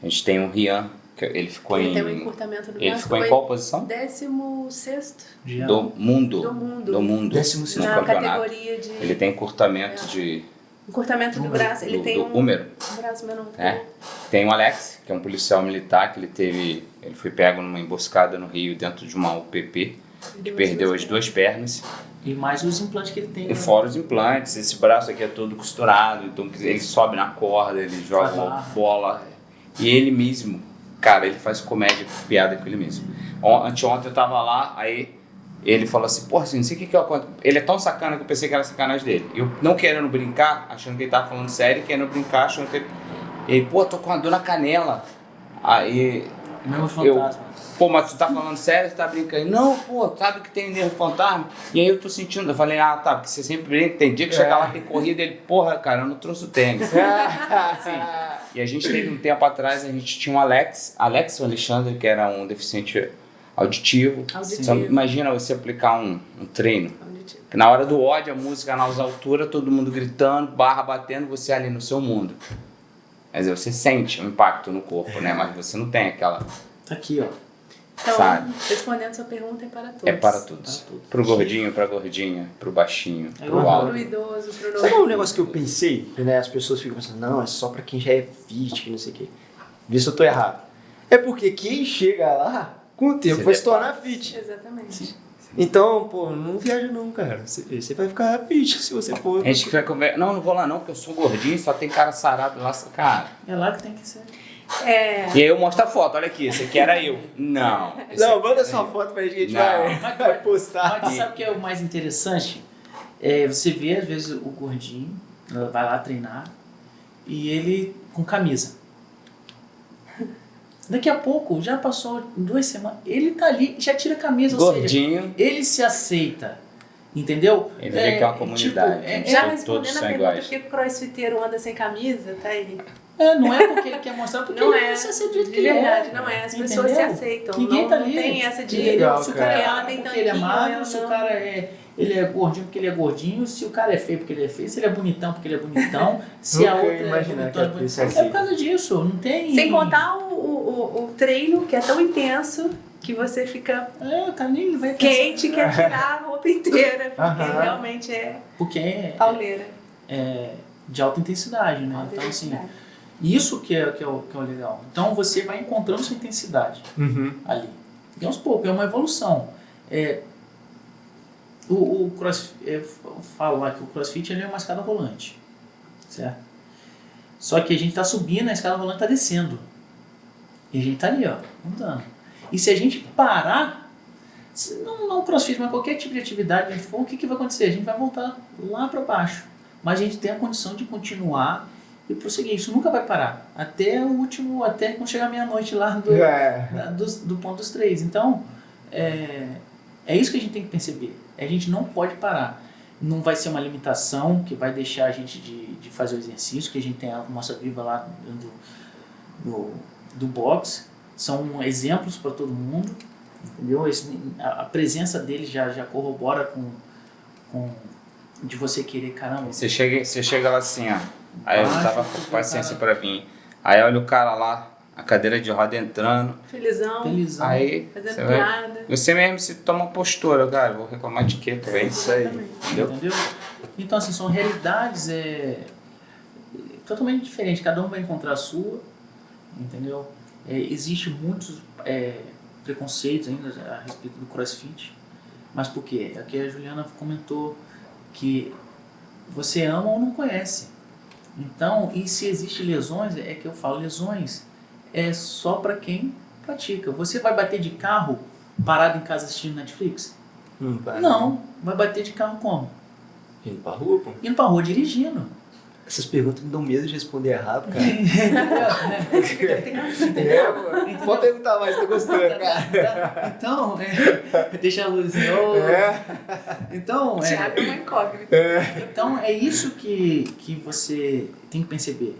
A gente tem um Rian, Ele ficou Ele em... tem um encurtamento do Ele braço. ficou em qual posição? 16º Do mundo. do mundo. Do mundo. 16º No Na campeonato. categoria de Ele tem encurtamento de... encurtamento do braço. Ele tem do húmero. um braço menor. Tem o Alex, que é um policial militar, que ele foi pego numa emboscada no Rio dentro de uma UPP, que perdeu as 2 pernas. E mais os implantes que ele tem. E fora os implantes, esse braço aqui é todo costurado, então ele sobe na corda, ele joga bola. E ele mesmo, cara, ele faz comédia, piada com ele mesmo. Anteontem eu tava lá, aí ele falou assim, porra, assim, não sei o que eu conto. Ele é tão sacana que eu pensei que era sacanagem dele. Eu não querendo brincar, achando que ele tava falando sério, querendo brincar, achando que ele, pô, tô com uma dor na canela. Aí Mesmo fantasma. pô, mas tu tá falando sério, você tá brincando? Não, pô, sabe que tem nervo fantasma? E aí eu tô sentindo, eu falei, tá, porque você sempre brinca, tem dia que chega lá, tem corrida, ele, porra, cara, eu não trouxe o tênis. Assim, e a gente teve um tempo atrás, a gente tinha um Alex ou Alexandre, que era um deficiente auditivo. Então, imagina você aplicar um treino. Que na hora do ódio, a música nas alturas, todo mundo gritando, barra batendo, você ali no seu mundo. Quer dizer, você sente um impacto no corpo, né? Mas você não tem aquela... Tá aqui, ó. Então, sabe? respondendo sua pergunta, é para todos. É para todos. Pro gordinho, pra gordinha, pro baixinho, pro Pro alto. idoso, pro novo. Sabe um negócio que eu pensei? Né? As pessoas ficam pensando, não, é só pra quem já é fit, que não sei o quê. Vê se eu tô errado. É porque quem chega lá, com o tempo, vai se tornar fit. Exatamente. Sim. Então, pô, não viaja não, cara. Você vai ficar fit se você for. A gente que vai conversar, não vou lá não, porque eu sou gordinho, só tem cara sarado lá, cara. É lá que tem que ser. É. E aí eu mostro a foto, olha aqui, esse aqui era eu. Não. Não, manda sua foto pra gente que a gente vai postar. Mas sabe o que é o mais interessante? Você vê, às vezes, o gordinho vai lá treinar e ele com camisa. Daqui a pouco, já passou 2 semanas, ele tá ali, já tira a camisa, ou seja, Gordinho. ele se aceita, entendeu? Ele vê que é uma comunidade. Já Todos respondendo a são pergunta iguais. por que o crossfiteiro anda sem camisa, tá aí. Não é porque ele quer mostrar, porque Não ele é. se aceita do jeito De que ele verdade, é. não é. As Entendeu? pessoas se aceitam. Ninguém não, tá não ali. tem essa de... legal, Se o cara é ela magro tem porque ele é tanquinho, magro, ela se o não. cara ele é gordinho porque ele é gordinho, se o cara é feio porque ele é feio, se ele é bonitão porque ele é bonitão, se a Nunca outra ia é imaginar que bonitona, ia ter isso é assim. por causa disso, não tem... Sem contar o treino, que é tão intenso, que você fica o cara nem vai quente, quer tirar a roupa inteira, porque Aham. realmente é porque pauleira. é de alta intensidade, né? Alta Então, assim, intensidade. isso que é o legal. Então, você vai encontrando sua intensidade ali. E aos poucos, é uma evolução. O CrossFit, eu falo lá que o CrossFit ele é uma escada rolante, certo? Só que a gente está subindo, a escada rolante está descendo. E a gente está ali, ó, andando. E se a gente parar, não o CrossFit, mas qualquer tipo de atividade que a gente for, o que vai acontecer? A gente vai voltar lá para baixo. Mas a gente tem a condição de continuar e prosseguir. Isso nunca vai parar. Até o último, até quando chegar meia-noite lá do ponto dos 3. Então, é isso que a gente tem que perceber. A gente não pode parar. Não vai ser uma limitação que vai deixar a gente de fazer o exercício, que a gente tem a Mostra Viva lá do boxe. São exemplos para todo mundo. Entendeu? A presença deles já corrobora com de você querer, caramba. Você chega lá assim, ó. Aí eu tava com paciência cara. pra vir. Aí olha o cara lá, a cadeira de roda entrando. Felizão, Aí fazendo você vai. piada. Você mesmo se toma postura, cara. Vou reclamar de quê? É isso aí. Entendeu? Entendeu? Então, assim, são realidades totalmente diferentes. Cada um vai encontrar a sua, entendeu? Existe muitos preconceitos ainda a respeito do CrossFit. Mas por quê? Aqui a Juliana comentou que você ama ou não conhece. Então, e se existem lesões, é que eu falo, lesões é só para quem pratica. Você vai bater de carro parado em casa assistindo Netflix? Não. Vai bater de carro como? Indo pra rua, pô. Indo pra rua dirigindo. Essas perguntas me dão medo de responder errado, cara. Então, Pode perguntar mais, tô gostando, cara. Então, deixa a luz. Então, Thiago é uma incógnita. então, é isso que você tem que perceber.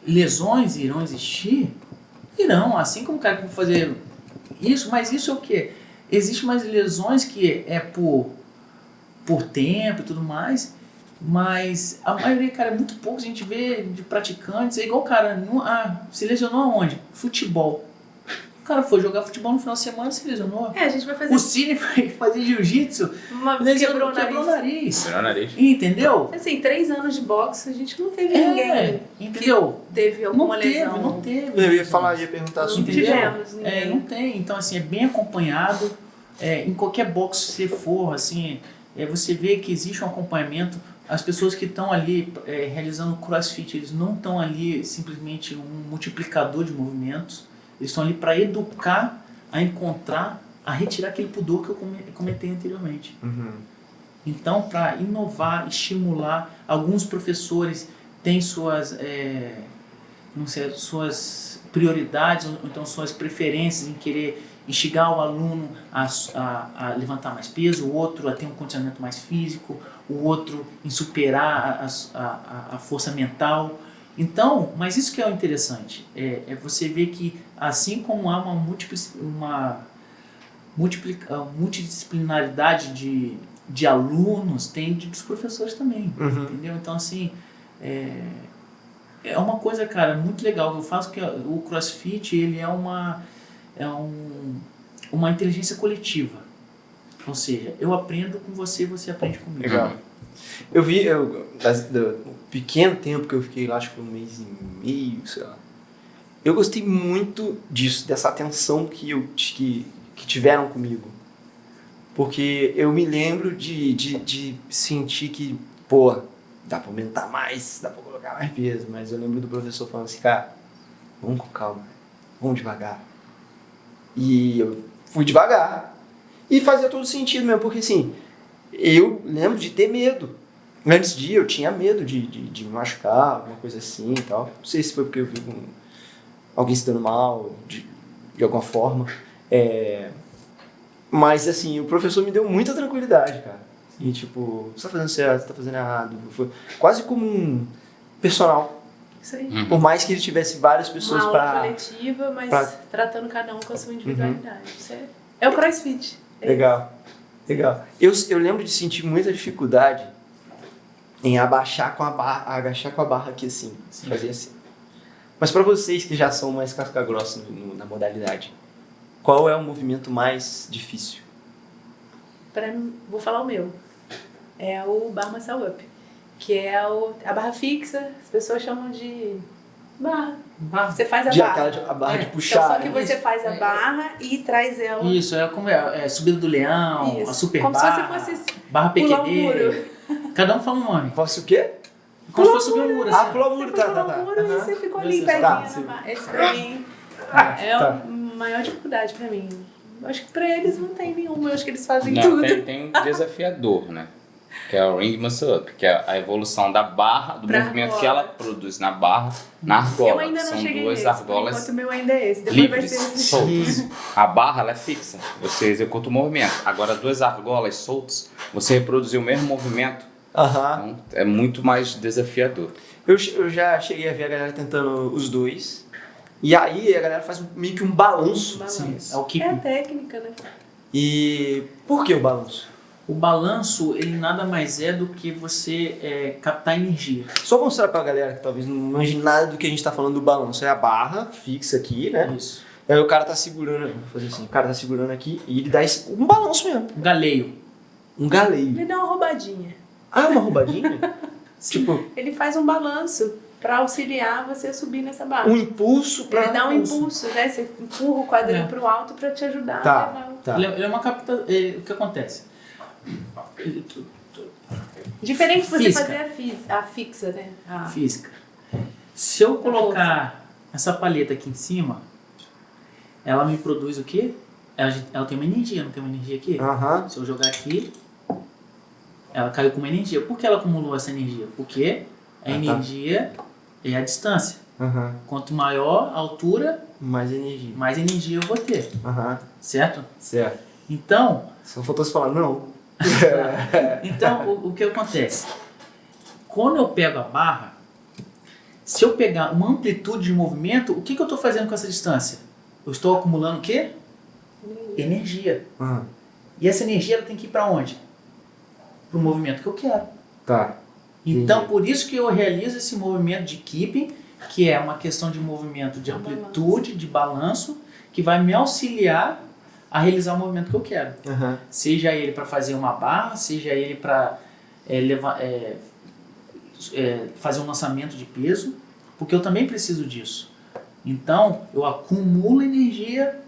Lesões irão existir? Irão, assim como o cara que vai fazer isso, mas isso é o quê? Existem mais lesões que é por tempo e tudo mais, Mas a maioria, cara, é muito pouco. A gente vê de praticantes. É igual, cara, se lesionou aonde? Futebol. O cara foi jogar futebol no final de semana e se lesionou. A gente vai fazer... O Cine foi fazer jiu-jitsu, quebrou o nariz. Quebrou o nariz. Entendeu? Assim, 3 anos de boxe, a gente não teve ninguém entendeu? que teve alguma lesão. Não teve. Eu ia perguntar Não sobre tivemos ninguém. Não tem. Então, assim, é bem acompanhado. Em qualquer box que você for, assim, você vê que existe um acompanhamento. As pessoas que estão ali realizando crossfit, eles não estão ali simplesmente um multiplicador de movimentos. Eles estão ali para educar, a encontrar, a retirar aquele pudor que eu comentei anteriormente. Uhum. Então, para inovar, estimular, alguns professores têm suas prioridades, ou então suas preferências em querer instigar o aluno a levantar mais peso, o outro a ter um condicionamento mais físico, o outro em superar a força mental. Então, mas isso que é o interessante, é você ver que assim como há uma multidisciplinaridade de alunos, tem dos professores também, entendeu? Então, assim, é uma coisa, cara, muito legal. Eu faço que o CrossFit, ele é uma inteligência coletiva. Ou seja, eu aprendo com você, você aprende comigo. Legal. Eu vi, do pequeno tempo que eu fiquei lá, acho que 1 mês e meio, sei lá. Eu gostei muito disso, dessa atenção que tiveram comigo. Porque eu me lembro de sentir que, pô, dá pra aumentar mais, dá pra colocar mais peso. Mas eu lembro do professor falando assim, cara, vamos com calma, vamos devagar. E eu fui devagar. E fazia todo sentido mesmo, porque assim, eu lembro de ter medo. Antes de ir, eu tinha medo de me machucar, alguma coisa assim e tal. Não sei se foi porque eu vi alguém se dando mal, de alguma forma. Mas assim, o professor me deu muita tranquilidade, cara. E tipo, você tá fazendo certo, você tá fazendo errado. Foi quase como um personal. Isso aí. Por mais que ele tivesse várias pessoas Uma para... aula coletiva, mas tratando cada um com a sua individualidade. Isso é o CrossFit. Legal. Eu lembro de sentir muita dificuldade em agachar com a barra aqui assim, fazer assim. Mas para vocês que já são mais casca grossa na modalidade, qual é o movimento mais difícil? Vou falar o meu. É o Bar Muscle Up, que é a barra fixa, as pessoas chamam de barra. Você faz a barra. A barra de puxar. Então, só que você faz a barra e traz ela. Isso, como subida do leão, Isso. a super como barra, se fosse barra pular um PQD. muro. Cada um fala um nome. Posso o quê? Como se fosse subir um muro. Assim. Pular o muro, tá. Pular um muro e você ficou ali, Tá, pezinho na barra. Esse pra mim é a maior dificuldade pra mim. Acho que pra eles não tem nenhuma, eu acho que eles fazem tudo. Tem um desafiador, né? Que é o Ring Muscle Up, que é a evolução da barra, do movimento que ela produz na barra, na argola. Eu ainda não São cheguei duas nesse, argolas enquanto o meu ainda é esse. Depois livres, vai ser esse. soltas. A barra ela é fixa, você executa o movimento. Agora, as duas argolas soltas, você reproduzir o mesmo movimento, então é muito mais desafiador. Eu já cheguei a ver a galera tentando os dois. E aí a galera faz meio que um balanço. Sim, é o keep. É a técnica, né? E por que o balanço? O balanço, ele nada mais é do que você captar energia. Só mostrar pra galera que talvez não manje nada do que a gente tá falando do balanço. É a barra fixa aqui, né? Isso. Aí o cara tá segurando, vou fazer assim, o cara tá segurando aqui e ele dá um balanço mesmo. Um galeio. Um galeio. Ele dá uma roubadinha. Ah, é uma roubadinha? Tipo, Ele faz um balanço pra auxiliar você a subir nessa barra. um impulso pra... Ele dá um impulso, né? Você empurra o quadril pro alto pra te ajudar a levar. Tá. Ele é uma captação. O que acontece? Diferente de você Física. fazer a fixa, né? Física. Se eu colocar essa palheta aqui em cima, ela me produz o quê? Ela tem uma energia, não tem uma energia aqui? Aham. Se eu jogar aqui, ela caiu com uma energia. Por que ela acumulou essa energia? Porque a energia é a distância. Aham. Quanto maior a altura, Mais energia. mais energia eu vou ter. Aham. Certo? Certo. Então, Só faltou você falar, não. o que acontece? Quando eu pego a barra, se eu pegar uma amplitude de movimento, o que eu estou fazendo com essa distância? Eu estou acumulando o quê? Energia. E essa energia ela tem que ir para onde? Para o movimento que eu quero. Tá. Então, por isso que eu realizo esse movimento de keeping, que é uma questão de movimento de amplitude, de balanço, que vai me auxiliar a realizar o movimento que eu quero. Uhum. Seja ele para fazer uma barra, seja ele para fazer um lançamento de peso, porque eu também preciso disso. Então, eu acumulo energia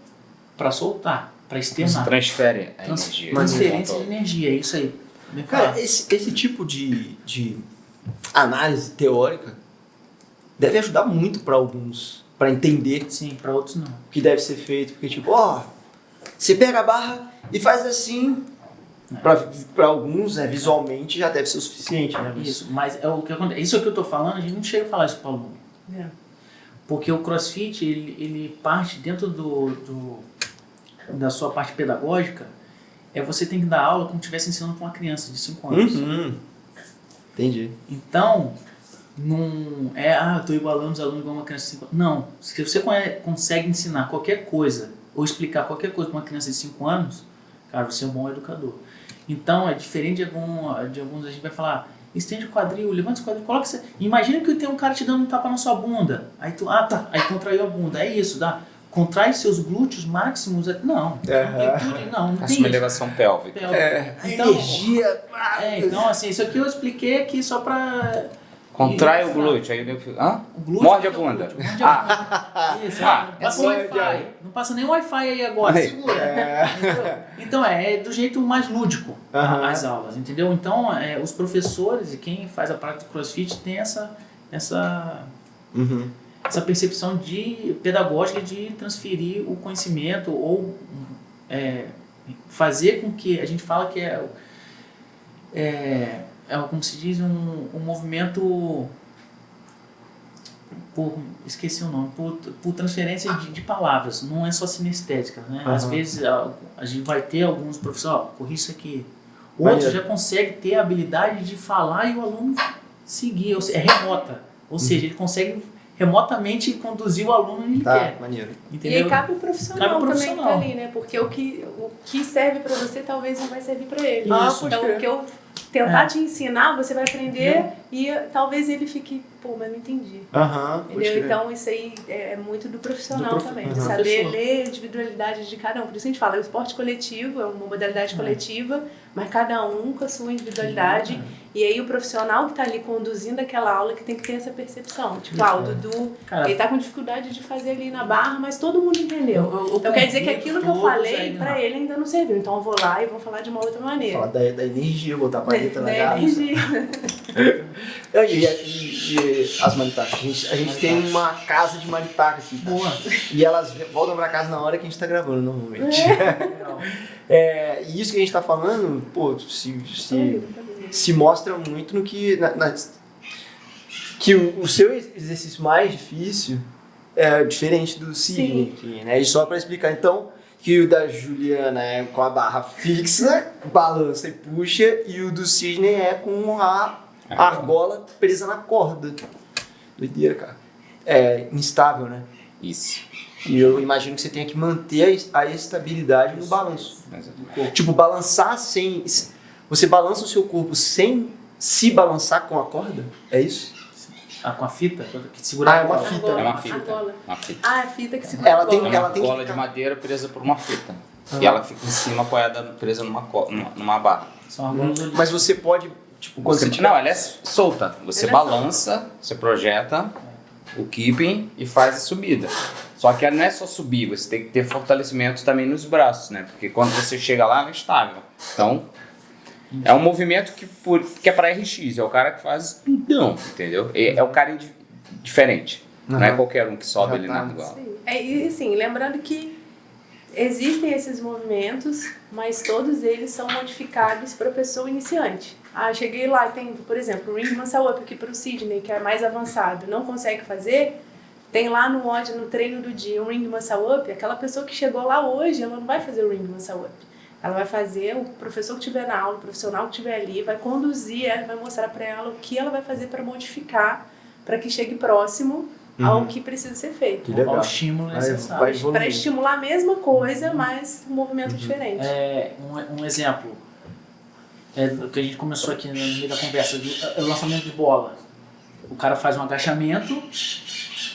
para soltar, para Você externar. transfere a energia. Transferência de energia, é isso aí. Cara, esse tipo de análise teórica deve ajudar muito para alguns, para entender Sim, para outros não. o que deve ser feito. Porque, tipo, você pega a barra e faz assim. Para alguns, né, visualmente já deve ser o suficiente, né? Isso, mas é o que acontece. Isso é o que eu tô falando, a gente não chega a falar isso para o aluno. Porque o CrossFit, ele parte dentro da sua parte pedagógica, você tem que dar aula como se estivesse ensinando para uma criança de 5 anos. Entendi. Então, não eu estou igualando os alunos igual uma criança de 5 anos. Não, se você consegue ensinar qualquer coisa, ou explicar qualquer coisa para uma criança de 5 anos, cara, você é um bom educador. Então, é diferente de alguns, a gente vai falar, estende o quadril, levanta o quadril, coloca... Imagina que tem um cara te dando um tapa na sua bunda. Aí tu, aí contraiu a bunda, é isso, dá. Contrai seus glúteos máximos, não. Não Faça tem uma isso. elevação pélvica. Então, energia... então, assim, isso aqui eu expliquei aqui só pra... Contrai o glúteo, aí eu fico, O glúteo morde a que é o bunda. glúteo, morde a bunda. Isso, não passa um Wi-Fi. Não passa nem Wi-Fi aí agora, segura. Então, é do jeito mais lúdico as aulas, entendeu? Então, os professores e quem faz a prática do CrossFit tem essa percepção pedagógica de transferir o conhecimento ou fazer com que a gente fala que como se diz, um movimento esqueci o nome, por transferência de palavras, não é só sinestética, né? Às vezes a gente vai ter alguns professores, corri isso aqui. Outros já conseguem ter a habilidade de falar e o aluno seguir, é remota, ou seja, ele consegue remotamente conduzir o aluno onde ele quer. Maneiro. E Entendeu? aí cabe o profissional também que tá ali, né? Porque o que serve pra você talvez não vai servir pra ele. Isso. Então o que eu tentar te ensinar, você vai aprender e talvez ele fique, mas não entendi. Entendeu? Então isso aí é muito do profissional também, de saber ler a individualidade de cada um. Por isso a gente fala, o esporte coletivo é uma modalidade coletiva, mas cada um com a sua individualidade. E aí o profissional que tá ali conduzindo aquela aula que tem que ter essa percepção. Tipo, o Dudu, ele tá com dificuldade de fazer ali na barra, mas todo mundo entendeu. Então quer dizer que aquilo que eu falei pra ele ainda não serviu. Então eu vou lá e vou falar de uma outra maneira. Falar da energia, botar a paleta na garrafa. Energia. E as maritacas? A gente tem uma casa de maritaca aqui. Boa. E elas voltam pra casa na hora que a gente tá gravando, normalmente. E isso que a gente tá falando, se mostra muito no que... que o seu exercício mais difícil é diferente do Sidney aqui, né? E só pra explicar, então, que o da Juliana é com a barra fixa, balança e puxa, e o do Sidney é com a argola presa na corda. Doideira, cara. É instável, né? Isso. E eu imagino que você tenha que manter a estabilidade no balanço. Tipo, balançar sem... Você balança o seu corpo sem se balançar com a corda? É isso? Com a fita? Que segura é uma fita. É uma fita. Argola. Uma fita. É a fita que segura Ela a tem- bola. É uma ela tem argola que de ficar- madeira presa por uma fita. E ela fica em cima apoiada, presa numa barra. São argolas Mas você pode, tipo, quando você Não, ela é solta. Você Ela é balança, você projeta o keeping e faz a subida. Só que ela não é só subir, você tem que ter fortalecimento também nos braços, né? Porque quando você chega lá, ela é estável. Então, é um movimento que é para RX, é o cara que faz tudão, entendeu? É o cara diferente. Não é qualquer um que sobe Já ali tá. na argola. Sim. E assim, lembrando que existem esses movimentos, mas todos eles são modificáveis para a pessoa iniciante. Cheguei lá, tem, por exemplo, o Ring Muscle Up aqui para o Sidney, que é mais avançado, não consegue fazer, tem lá no treino do dia o Ring Muscle Up, aquela pessoa que chegou lá hoje, ela não vai fazer o Ring Muscle Up. Ela vai fazer, o professor que estiver na aula, o profissional que estiver ali, vai conduzir ela, vai mostrar para ela o que ela vai fazer para modificar, para que chegue próximo ao que precisa ser feito. Que legal. Ao estímulo Vai necessário. evoluir. Para estimular a mesma coisa, mas um movimento diferente. Um exemplo. o que a gente começou aqui no meio da conversa, é o lançamento de bola. O cara faz um agachamento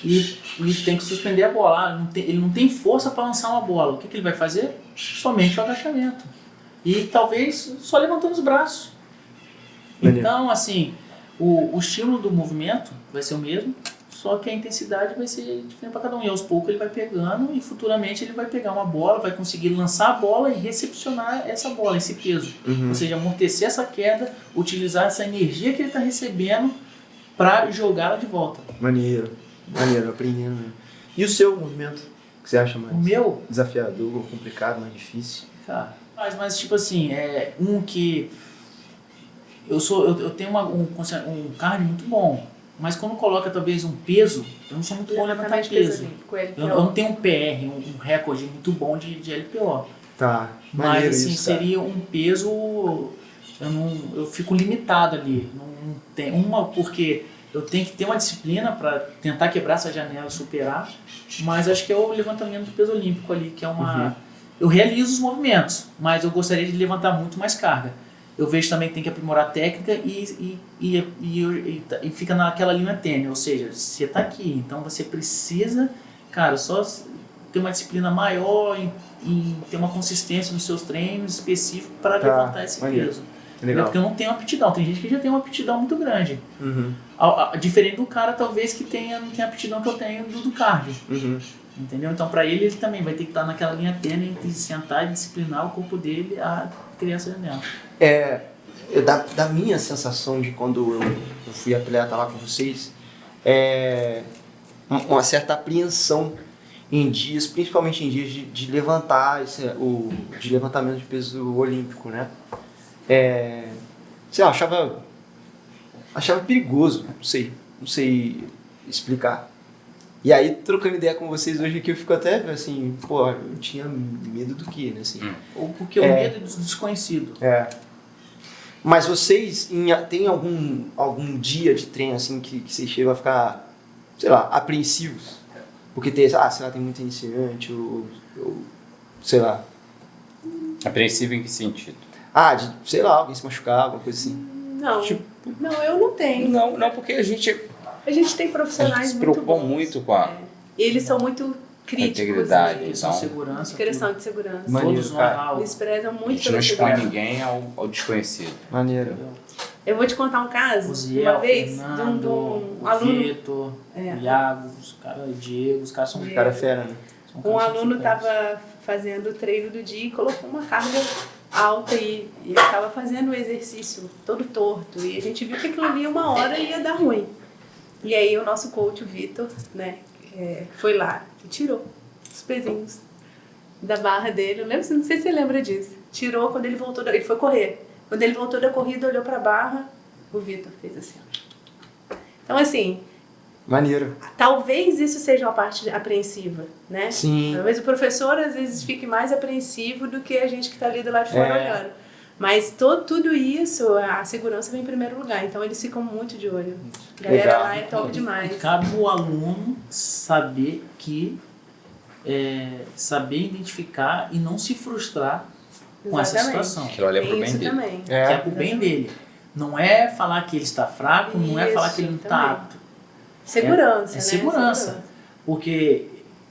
e tem que suspender a bola. Ele não tem força para lançar uma bola. O que ele vai fazer? Somente o agachamento. E talvez só levantando os braços. Então, assim, o estímulo do movimento vai ser o mesmo, só que a intensidade vai ser diferente para cada um. E aos poucos ele vai pegando e futuramente ele vai pegar uma bola, vai conseguir lançar a bola e recepcionar essa bola, esse peso. Ou seja, amortecer essa queda, utilizar essa energia que ele está recebendo para jogá-la de volta. Maneiro, aprendendo. Né? E o seu movimento? O que você acha mais? O meu? Desafiador, complicado, mais difícil? Cara, mas tipo assim, que... Eu tenho um cardio muito bom, mas quando coloca talvez um peso, eu não sou muito bom em levantar peso. Eu não tenho um PR, um recorde muito bom de LPO. Tá. Mas assim, isso, seria um peso, eu fico limitado ali. Não tem porque eu tenho que ter uma disciplina para tentar quebrar essa janela, superar, mas acho que é o levantamento do peso olímpico ali, que é uma... Eu realizo os movimentos, mas eu gostaria de levantar muito mais carga. Eu vejo também que tem que aprimorar a técnica e fica naquela linha tênue, ou seja, você está aqui, então você precisa, cara, só ter uma disciplina maior e ter uma consistência nos seus treinos específicos para levantar esse peso. Legal. Porque eu não tenho aptidão, tem gente que já tem uma aptidão muito grande. Diferente do cara, talvez, que não tenha a aptidão que eu tenho do cardio. Entendeu? Então, para ele também vai ter que estar naquela linha tênue entre sentar e disciplinar o corpo dele a criar essa janela. Da minha sensação de quando eu fui atleta lá com vocês, uma certa apreensão em dias, principalmente em dias de levantar de levantamento de peso olímpico, né? Sei lá, achava perigoso, não sei explicar. E aí, trocando ideia com vocês hoje aqui, eu fico até assim, pô, eu tinha medo do quê, né? Assim, Ou porque o medo é do desconhecido. Mas vocês têm algum dia de treino assim que vocês chegam a ficar, sei lá, apreensivos? Porque sei lá, tem muito iniciante, ou sei lá. Apreensivo em que sentido? Sei lá, alguém se machucar, alguma coisa assim. Não, não, eu não tenho. Não, porque a gente tem profissionais se muito preocupou bons. muito com a Eles são muito críticos. integridade. Questão Então, de segurança. Questão de segurança. Maneiro, Todos cara. nós, Eles prezam a muito gente não pela expõe segurança. ninguém ao desconhecido. Maneiro. Eu vou te contar um caso, o Ziel, uma vez, Fernando, de um o aluno. Vitor, o Iago, o Diego, os caras são O cara é fera, né? Um aluno estava fazendo o treino do dia e colocou uma carga alta e ele estava fazendo o exercício todo torto. E a gente viu que aquilo ali uma hora ia dar ruim. E aí o nosso coach, o Vitor, né, foi lá e tirou os pezinhos da barra dele. Eu lembro, não sei se você lembra disso. Tirou quando ele voltou, ele foi correr. Quando ele voltou da corrida, olhou para a barra, o Vitor fez assim. Então, assim, Maneiro. talvez isso seja uma parte apreensiva, né? Sim. Talvez o professor, às vezes, fique mais apreensivo do que a gente que está ali do lado de fora olhando. Mas tudo isso, a segurança vem em primeiro lugar. Então, eles ficam muito de olho. A galera Legal. lá é top demais. Cabe o aluno saber identificar e não se frustrar com essa Exatamente. situação. Aquilo ali é pro Tem bem isso dele. também. Que é pro bem dele. Não é falar que ele está fraco, não é Isso, falar que ele não está também. apto. Segurança, É né? segurança. Porque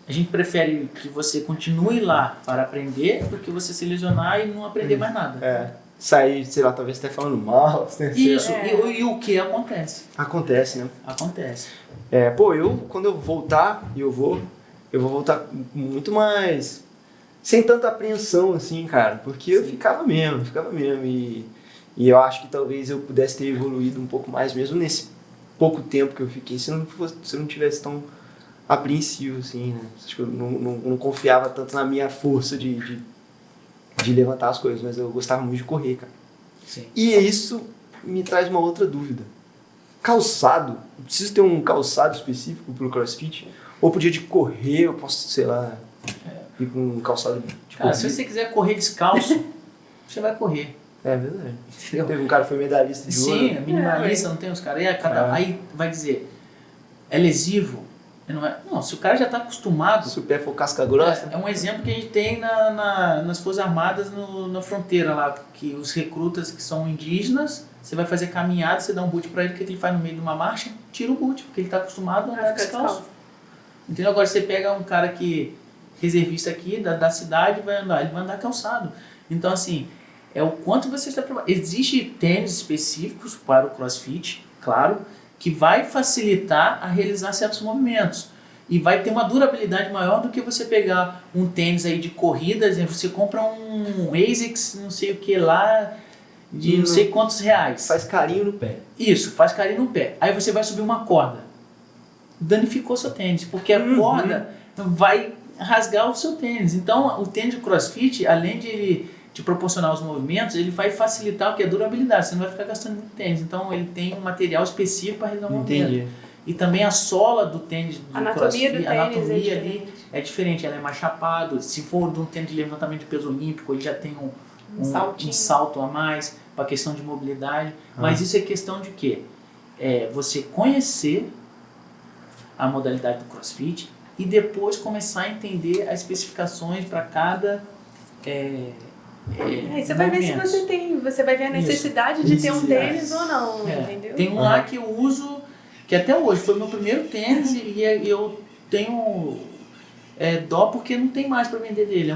a gente prefere que você continue lá para aprender do que você se lesionar e não aprender mais nada. Sair, sei lá, talvez até falando mal. Isso, e o que acontece? Acontece, né? Acontece. Quando eu voltar, eu vou voltar muito mais... Sem tanta apreensão, assim, cara. Porque eu ficava mesmo. E eu acho que talvez eu pudesse ter evoluído um pouco mais, mesmo nesse pouco tempo que eu fiquei, se eu não tivesse tão apreensivo, assim, né? Acho que eu não confiava tanto na minha força de levantar as coisas, mas eu gostava muito de correr, cara. Sim. E isso me traz uma outra dúvida. Calçado, preciso ter um calçado específico pro CrossFit? Ou pro dia de correr, eu posso, sei lá, ir com um calçado de Cara, corrida? se você quiser correr descalço, você vai correr. É verdade. Entendeu? Teve um cara que foi medalhista de ouro. Sim, minimalista, não tem os caras. Aí vai dizer, é lesivo? Não, se o cara já está acostumado... Se o pé for casca grossa... É um exemplo que a gente tem nas Forças Armadas na fronteira lá, que os recrutas que são indígenas, você vai fazer caminhada, você dá um boot para ele, o que ele faz no meio de uma marcha? Tira o boot, porque ele está acostumado a andar descalço. Entendeu? Agora você pega um cara que reservista aqui da cidade, ele vai andar calçado. Então assim, é o quanto você está preparado. Existem tênis específicos para o CrossFit, claro, que vai facilitar a realizar certos movimentos. E vai ter uma durabilidade maior do que você pegar um tênis aí de corridas, você compra um ASICS, não sei o que lá, de não sei quantos reais. Faz carinho no pé. Isso, faz carinho no pé. Aí você vai subir uma corda. Danificou seu tênis, porque a corda vai rasgar o seu tênis. Então, o tênis de CrossFit, além de ele te proporcionar os movimentos, ele vai facilitar o que é a durabilidade. Você não vai ficar gastando muito tênis. Então, ele tem um material específico para realizar o movimento. E também a sola do tênis do CrossFit, a anatomia ali é diferente. Ela é mais chapado. Se for de um tênis de levantamento de peso olímpico, ele já tem um salto a mais para a questão de mobilidade. Mas isso é questão de quê? Você conhecer a modalidade do CrossFit e depois começar a entender as especificações para cada você vai ver se você vai ver a necessidade de ter um tênis ou não, entendeu? Tem um lá que eu uso, que até hoje foi meu primeiro tênis e eu tenho dó porque não tem mais para vender dele.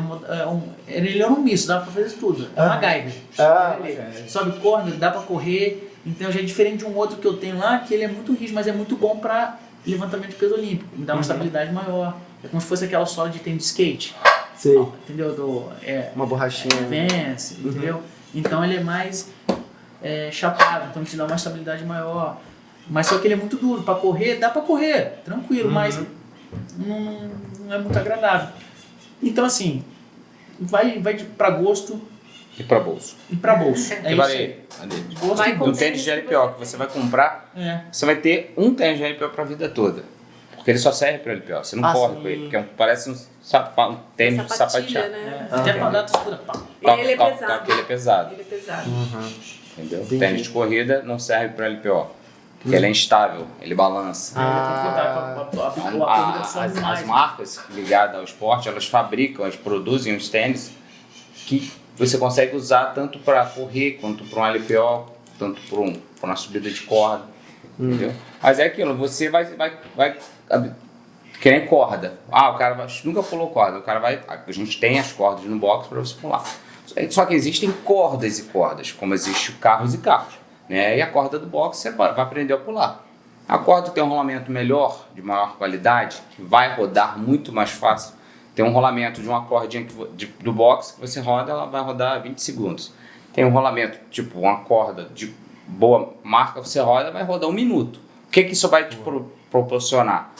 Ele era um misto, dá para fazer tudo. É uma MacGyver. Sobe corda, dá para correr. Então já é diferente de um outro que eu tenho lá, que ele é muito rígido, mas é muito bom para levantamento de peso olímpico. Me dá uma estabilidade maior. É como se fosse aquela sola de tênis de skate. Sei. Entendeu? Uma borrachinha. Vence, entendeu? Então ele é mais chapado, então te dá uma estabilidade maior. Mas só que ele é muito duro. Para correr, dá para correr, tranquilo, mas não é muito agradável. Então assim, vai para gosto e para bolso. É isso aí. Um tênis de LPO que você vai comprar, você vai ter um tênis de LPO para a vida toda. Porque ele só serve para LPO. Você não corre com ele, porque parece um tênis de sapatear. Né? Até para dar textura. Ele é pesado. Porque ele é pesado. Entendeu? Entendi. Tênis de corrida não serve para LPO. Porque ele é instável, ele balança. As marcas ligadas ao esporte, elas produzem os tênis que você consegue usar tanto para correr, quanto para um LPO, tanto para uma subida de corda. Entendeu? Mas é aquilo, você vai querer corda. O cara nunca pulou corda. A gente tem as cordas no box para você pular. Só que existem cordas e cordas, como existe carros e carros. Né? E a corda do box você vai aprender a pular. A corda tem um rolamento melhor, de maior qualidade, que vai rodar muito mais fácil. Tem um rolamento de uma cordinha do box que você roda, ela vai rodar 20 segundos. Tem um rolamento, tipo uma corda de boa marca, você roda, vai rodar 1 minuto. O que isso vai te proporcionar?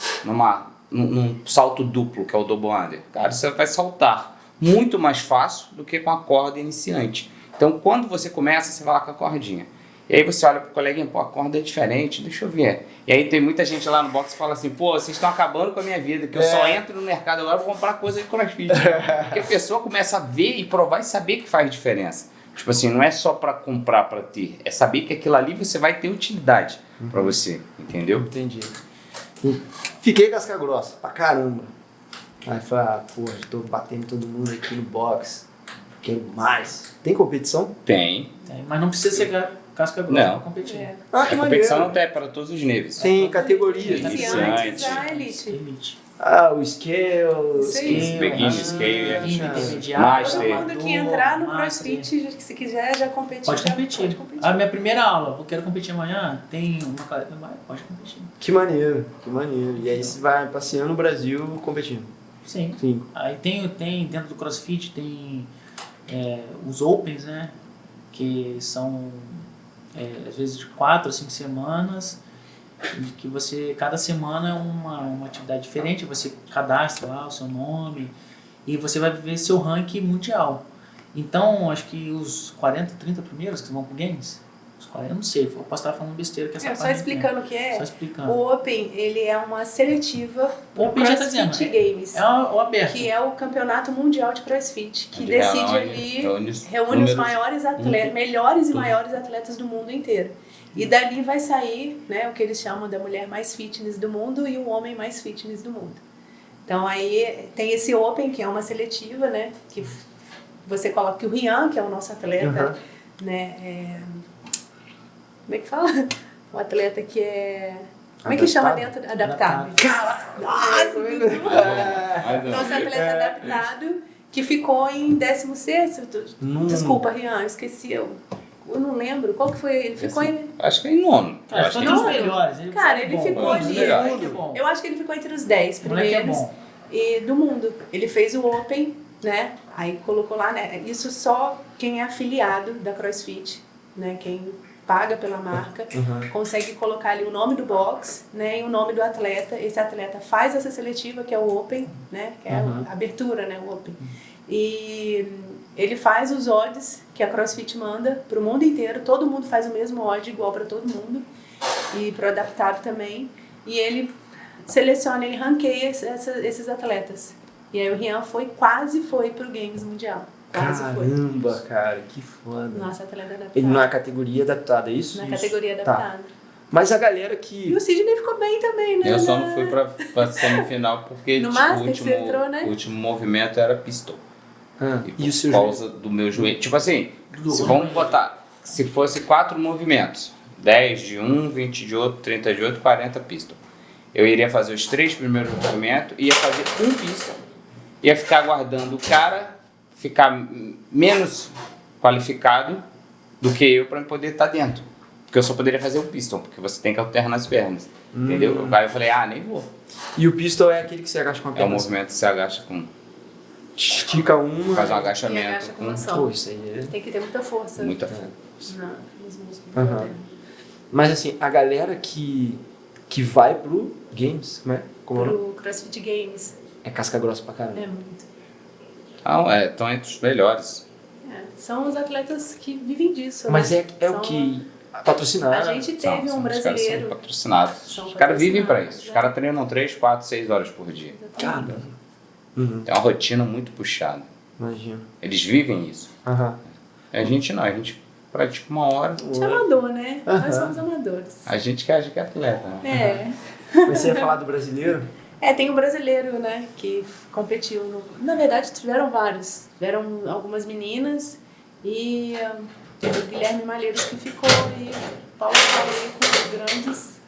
Num salto duplo, que é o double under. Cara, você vai saltar muito mais fácil do que com a corda iniciante. Então, quando você começa, você vai lá com a cordinha. E aí você olha pro coleguinha, a corda é diferente, deixa eu ver. E aí tem muita gente lá no box que fala assim, vocês estão acabando com a minha vida, que eu só entro no mercado agora vou comprar coisa de CrossFit. Porque a pessoa começa a ver e provar e saber que faz diferença. Tipo assim, não é só para comprar, para ter, é saber que aquilo ali você vai ter utilidade para você, entendeu? Entendi. Fiquei casca grossa, pra caramba. Aí falei, já tô batendo todo mundo aqui no box, quero mais. Tem competição? Tem, mas não precisa ser casca grossa para competir. A competição não tem para todos os níveis. Tem categorias. Iniciantes a elite. O scale, beginner, scale, intermediário. master. Todo mundo que entrar no CrossFit, se quiser já competir. Pode competir. A minha primeira aula, eu quero competir amanhã, tem pode competir. Que maneiro. E aí você vai passeando no Brasil competindo. Sim. Aí tem dentro do CrossFit, tem os Opens, né? Que são às vezes de 4 a 5 semanas, que você, cada semana é uma atividade diferente, você cadastra lá o seu nome e você vai ver seu ranking mundial. Então, acho que os 40, 30 primeiros que vão pro Games Eu não sei, eu posso estar falando besteira que essa parte. Só explicando o que é. Só explicando. O Open, ele é uma seletiva O Open já tá dizendo, CrossFit Games. É o aberto. Que é o campeonato mundial de CrossFit, que Onde decide ali, reúne os maiores atletas, melhores e maiores atletas do mundo inteiro. E dali vai sair, né, o que eles chamam da mulher mais fitness do mundo e o homem mais fitness do mundo. Então aí tem esse Open, que é uma seletiva, né, que você coloca que o Rian, que é o nosso atleta, né, como é que fala? O atleta que é... Como é que chama dentro? Adaptado. Nosso atleta adaptado, que ficou em 16º. Desculpa, Rian, eu esqueci. Eu não lembro. Qual que foi? Ele ficou em... Acho que é em nono. Acho que é dos melhores. Ele ficou ali... Eu acho que ele ficou entre os 10 primeiros do mundo. Ele fez o Open, né? Aí colocou lá, né? Isso só quem é afiliado da CrossFit, né? Quem paga pela marca, consegue colocar ali o nome do box, né, e o nome do atleta. Esse atleta faz essa seletiva, que é o Open, né, que é a abertura, né, o Open. E ele faz os odds que a CrossFit manda para o mundo inteiro, todo mundo faz o mesmo odd igual para todo mundo, e para o adaptado também, e ele seleciona, ele ranqueia esses atletas. E aí o Rian quase foi pro Games Mundial. Caramba, cara, que foda. Nossa, atleta adaptado. Ele na categoria adaptada, é isso? Na categoria adaptada. Tá. Mas a galera que... E o Sidney ficou bem também, né? Eu só não fui pra semifinal porque no tipo, Master você entrou, né? o último movimento era pistol. E o seu por causa do meu joelho. Tipo assim, vamos botar, se fosse 4 movimentos, 10 de um, 20 de outro, 30 de outro, 40 pistol. Eu iria fazer os 3 primeiros movimentos, ia fazer um pistol, ia ficar aguardando o cara ficar menos qualificado do que eu para poder estar dentro. Porque eu só poderia fazer o pistol, porque você tem que alternar as pernas. Entendeu? Aí eu falei, nem vou. E o pistol é aquele que você agacha com a perna? É o movimento que você agacha com... Estica uma... Faz um agachamento com isso aí é... Tem que ter muita força. Muita força. Nos músculos. Mas assim, a galera que vai pro Games, como é? Pro CrossFit Games. É casca grossa pra caramba. É muito. Estão entre os melhores. São os atletas que vivem disso. Mas né? o que patrocinar. A gente teve um brasileiro. Os caras são patrocinados. Os caras vivem pra isso. Os caras treinam 3, 4, 6 horas por dia. Caramba. Tem uma rotina muito puxada. Imagina. Eles vivem isso. A gente não, a gente pratica 1 hora. A gente é amador, né? Nós somos amadores. A gente que acha que é atleta. Né? Mas você ia falar do brasileiro? Tem um brasileiro, né, que competiu. Na verdade, tiveram vários. Tiveram algumas meninas e o Guilherme Malheiros que ficou e Paulo com os grandes,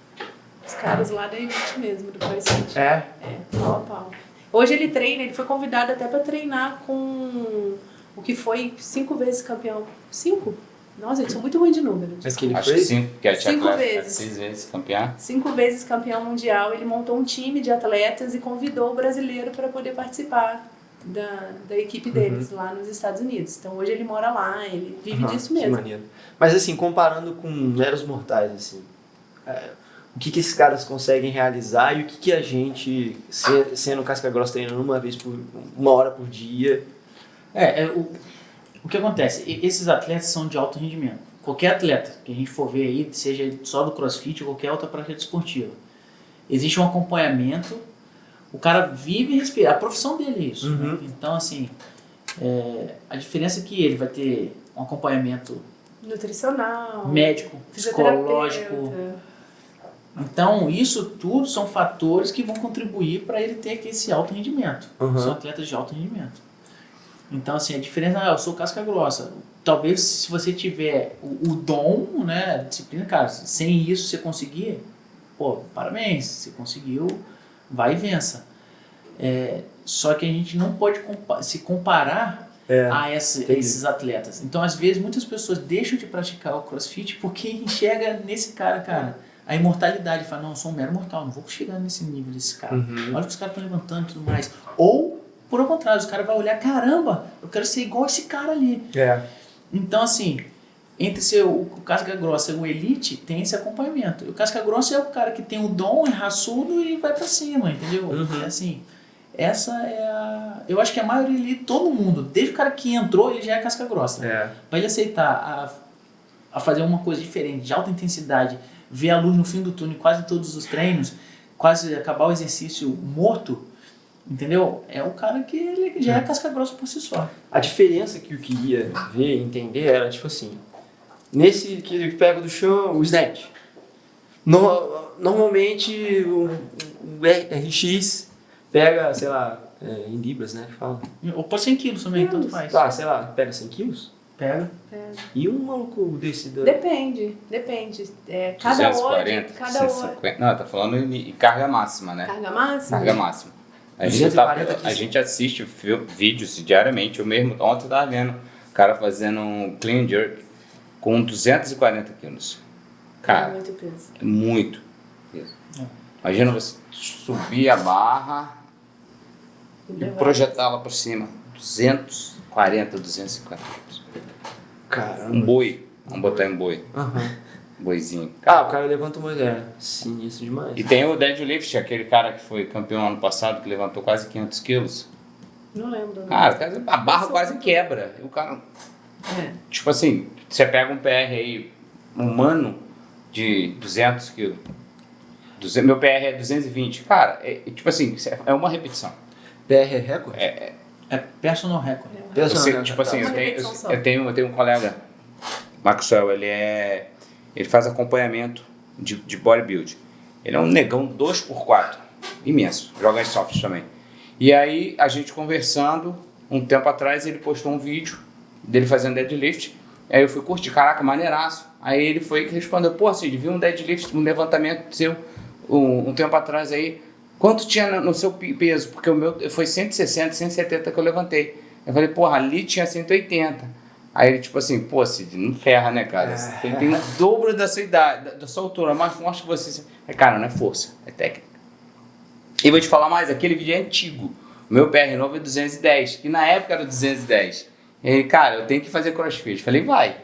os caras lá da elite mesmo, do CrossFit. Pau a pau. Hoje ele treina, ele foi convidado até para treinar com o que foi 5 vezes campeão. 5? Nossa, eu sou muito ruim de número. Mas que ele Acho foi? que 5, porque a 5 vezes. 6 vezes campeão. 5 vezes campeão mundial. Ele montou um time de atletas e convidou o brasileiro para poder participar da equipe deles lá nos Estados Unidos. Então hoje ele mora lá, ele vive disso mesmo. Que maneiro. Mas assim, comparando com meros mortais, assim, o que esses caras conseguem realizar e o que a gente, sendo casca grossa, treinando 1 hora por dia... O que acontece? Esses atletas são de alto rendimento. Qualquer atleta que a gente for ver aí, seja só do CrossFit ou qualquer outra prática esportiva, existe um acompanhamento, o cara vive e respira. A profissão dele é isso. Né? Então, assim, a diferença é que ele vai ter um acompanhamento nutricional, médico, psicológico. Então, isso tudo são fatores que vão contribuir para ele ter esse alto rendimento. São atletas de alto rendimento. Então, assim, a diferença eu sou casca grossa. Talvez se você tiver o dom, né, a disciplina, cara, sem isso você conseguir, parabéns, você conseguiu, vai e vença. Só que a gente não pode se comparar a esses atletas. Então, às vezes, muitas pessoas deixam de praticar o CrossFit porque enxerga nesse cara, a imortalidade. Fala, não, eu sou um mero mortal, não vou chegar nesse nível desse cara. Olha o que os caras estão levantando e tudo mais. Ou, por ao contrário, os caras vão olhar, caramba, eu quero ser igual esse cara ali. Então, assim, entre ser o casca grossa e o elite, tem esse acompanhamento. O casca grossa é o cara que tem o dom, é raçudo e vai pra cima, entendeu? Assim, essa é eu acho que a maioria ali, todo mundo, desde o cara que entrou, ele já é casca grossa. Pra ele aceitar a fazer uma coisa diferente, de alta intensidade, ver a luz no fim do túnel em quase todos os treinos, quase acabar o exercício morto, entendeu? É o cara que ele já é casca grossa por si só. A diferença que eu queria ver e entender era, tipo assim, nesse que ele pega do chão, o snatch. Normalmente o RX pega, sei lá, em libras, né, que fala. Ou pode 100 quilos também, tanto faz. Ah, sei lá, pega 100 quilos? Pega. E um maluco desse... Depende. Cada hora... 150. Não, tá falando em carga máxima, né? Carga máxima? Carga máxima. A 240 quilos. gente assiste vídeos diariamente. Eu mesmo, ontem eu tava vendo o cara fazendo um clean jerk com 240 quilos. Cara, muito peso. é muito peso. Imagina você subir a barra e projetá-la por cima. 240, 250 quilos. Caramba. Um boi. Vamos botar em boi. Aham. Boizinho. O cara levanta uma mulher. Sinistro demais. E tem o deadlift, aquele cara que foi campeão ano passado, que levantou quase 500 quilos. Não lembro. Cara, a barra quase quebra. E o cara... Tipo assim, você pega um PR aí, humano, de 200 quilos. Meu PR é 220. Cara, tipo assim, é uma repetição. PR é recorde? É personal record. Tipo assim, eu tenho um colega, Maxwell, ele faz acompanhamento de bodybuilding. Ele é um negão 2x4, imenso, joga em soft também. E aí, a gente conversando, um tempo atrás, ele postou um vídeo dele fazendo deadlift. Aí eu fui curtir, caraca, maneiraço. Aí ele foi que respondeu, pô, Cid, vi um deadlift, um levantamento seu um tempo atrás aí. Quanto tinha no seu peso? Porque o meu foi 160, 170 que eu levantei. Eu falei, porra, ali tinha 180. Aí ele, tipo assim, pô, Cid, não ferra, né, cara? Você tem o dobro da sua idade, da sua altura, mais forte que você. Cara, não é força, é técnica. E vou te falar mais, aquele vídeo é antigo. O meu PR novo é 210, que na época era 210. E ele, cara, eu tenho que fazer crossfit. Falei, vai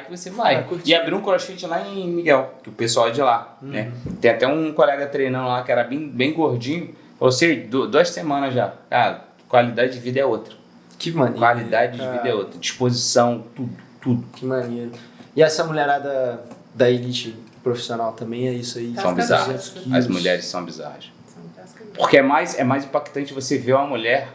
que você vai. E abriu um crossfit lá em Miguel, que o pessoal é de lá, né? Tem até um colega treinando lá que era bem gordinho. Falou, sei, 2 semanas já. Cara, qualidade de vida é outra. Que maneiro. Qualidade de vida é outra. Disposição, tudo. Que maneiro. E essa mulherada da elite profissional também é isso aí? São bizarras. As mulheres são bizarras. Porque é mais impactante você ver uma mulher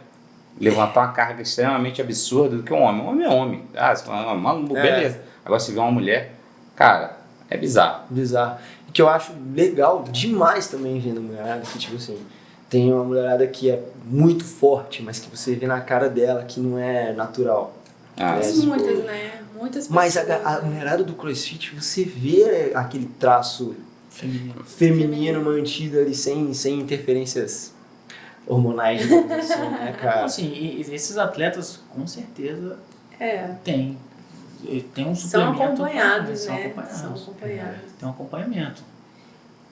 levantar uma carga extremamente absurda do que um homem. Um homem é homem. Você fala, beleza. Agora se vê uma mulher, cara, é bizarro. Bizarro. E que eu acho legal demais também vendo mulherada, que tipo assim, tem uma mulherada que é muito forte, mas que você vê na cara dela que não é natural. Muitas, né? Muitas pessoas. Mas a mulherada do CrossFit, você vê aquele traço feminino mantido ali sem interferências hormonais, assim, né, cara? Assim, e esses atletas, com certeza, tem um suplemento. São acompanhados, né? São acompanhados. Tem um acompanhamento.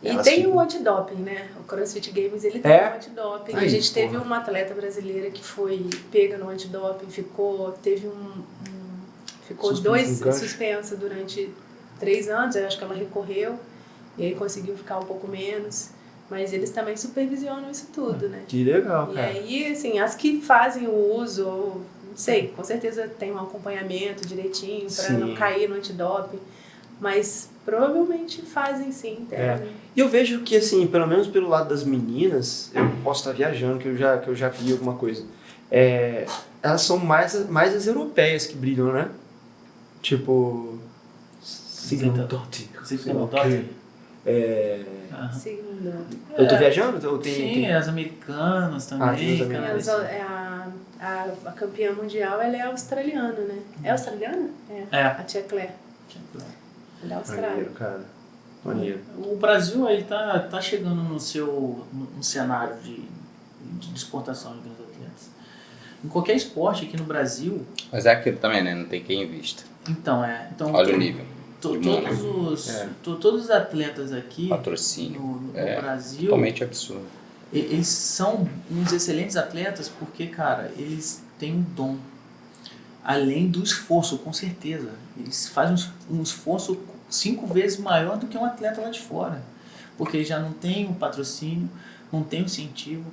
E tem o antidoping, né? O CrossFit Games, ele tem o antidoping. A gente teve uma atleta brasileira que foi pega no antidoping, ficou 2 suspensa durante 3 anos, eu acho que ela recorreu, e aí conseguiu ficar um pouco menos. Mas eles também supervisionam isso tudo, né? Que legal, cara. E aí, assim, as que fazem o uso, não sei, com certeza tem um acompanhamento direitinho para não cair no antidoping, mas provavelmente fazem sim. E eu vejo que, assim, pelo menos pelo lado das meninas, eu posso estar viajando, que eu já vi alguma coisa. Elas são mais as europeias que brilham, né? Tipo... Sigmundotti. Eu tô viajando? Ou tem... as americanas também. A campeã mundial, ela é australiana, né? É australiana? A Tia Claire. Ela é Austrália. Maneiro, cara. Maneiro. O Brasil aí tá chegando no cenário de exportação de grandes atletas. Em qualquer esporte aqui no Brasil... Mas é aquilo também, né? Não tem quem invista. Então, olha o nível. Todos os atletas aqui patrocínio no Brasil, totalmente absurdo. Eles são uns excelentes atletas porque, cara, eles têm um dom. Além do esforço, com certeza. Eles fazem um esforço 5 vezes maior do que um atleta lá de fora. Porque eles já não têm o patrocínio, não tem o incentivo.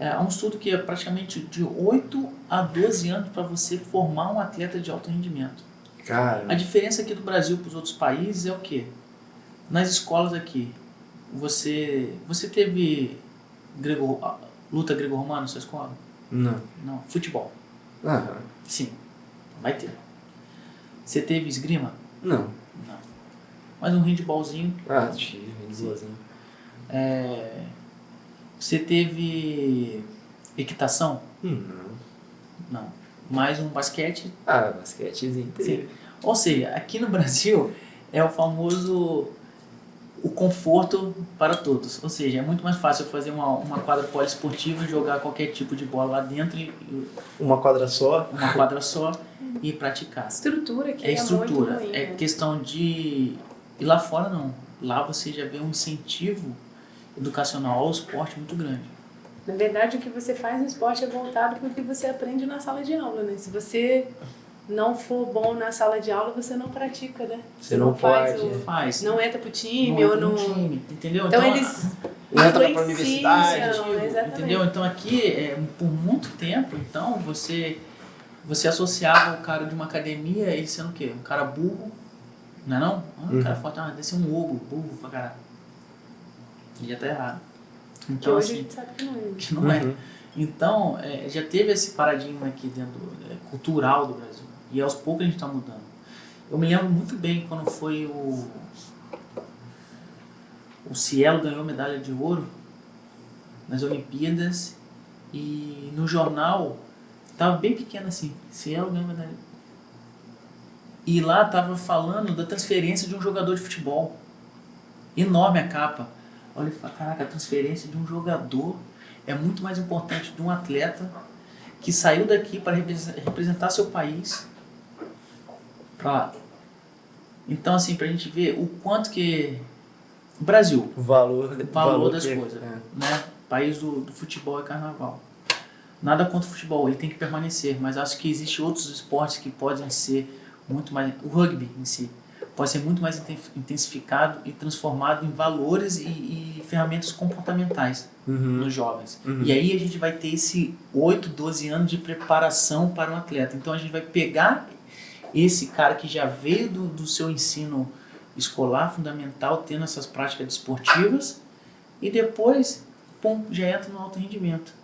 Há um estudo que é praticamente de 8 a 12 anos para você formar um atleta de alto rendimento. Cara, A diferença aqui do Brasil para os outros países é o quê? Nas escolas aqui, você teve luta grego-romana na sua escola? não. Não. Futebol? Ah, Sim. Vai ter. Você teve esgrima? não. Não. Mas um handballzinho. Tive, duasinho. Você teve equitação? Não. Não. Mais um basquete? Basquetezinho. Sim. Ou seja, aqui no Brasil é o famoso o conforto para todos. Ou seja, é muito mais fácil eu fazer uma quadra poliesportiva, jogar qualquer tipo de bola lá dentro, Uma quadra só. uma quadra só e praticar. Estrutura que É estrutura, muito ruim, é né? questão de... E lá fora não. Lá você já vê um incentivo educacional ao esporte muito grande. Na verdade, o que você faz no esporte é voltado para o que você aprende na sala de aula, né? Se você não for bom na sala de aula, você não pratica, né? Você não faz pode. Faz. Não entra pro time Não ou entra no... no time, entendeu? Então eles Não entra pra influenciam, universidade, exatamente. Entendeu? Então aqui, por muito tempo, então, você associava o cara de uma academia ele sendo o quê? Um cara burro, não é não? Um cara forte, deve ser um ogro, burro pra caralho. E já tá errado. Que Então, hoje a assim, gente sabe que não é. que não é. Então, já teve esse paradigma aqui dentro cultural do Brasil. E aos poucos a gente está mudando. Eu me lembro muito bem quando foi o Cielo ganhou medalha de ouro nas Olimpíadas e no jornal tava bem pequeno assim, Cielo ganhou medalha. E lá tava falando da transferência de um jogador de futebol. Enorme a capa. Olha, eu falo, caraca, a transferência de um jogador é muito mais importante de um atleta que saiu daqui para representar seu país para lá. Então, assim, pra gente ver o quanto que... Brasil, O valor das coisas, né? País do futebol e carnaval. Nada contra o futebol, ele tem que permanecer, mas acho que existem outros esportes que podem ser muito mais... O rugby em si pode ser muito mais intensificado e transformado em valores e ferramentas comportamentais nos jovens. E aí a gente vai ter esse 8, 12 anos de preparação para um atleta. Então a gente vai pegar esse cara que já veio do seu ensino escolar, fundamental, tendo essas práticas desportivas e depois, já entra no alto rendimento.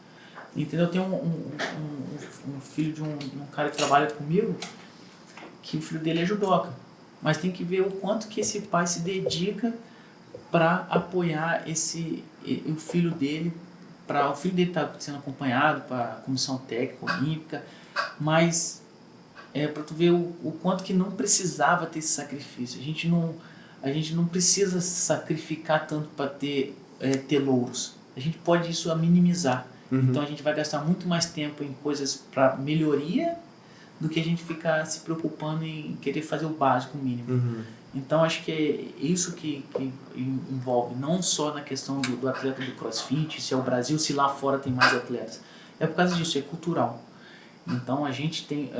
Entendeu? Eu tenho um filho de um cara que trabalha comigo, que o filho dele é judoca. Mas tem que ver o quanto que esse pai se dedica para apoiar o filho dele, para o filho dele estar sendo acompanhado para a comissão técnica olímpica, mas para tu ver o quanto que não precisava ter esse sacrifício. A gente não precisa sacrificar tanto para ter louros. A gente pode isso minimizar. Então a gente vai gastar muito mais tempo em coisas para melhoria do que a gente ficar se preocupando em querer fazer o básico, o mínimo. Então acho que é isso que envolve, não só na questão do atleta do CrossFit, se é o Brasil, se lá fora tem mais atletas. É por causa disso, é cultural. Então a gente tem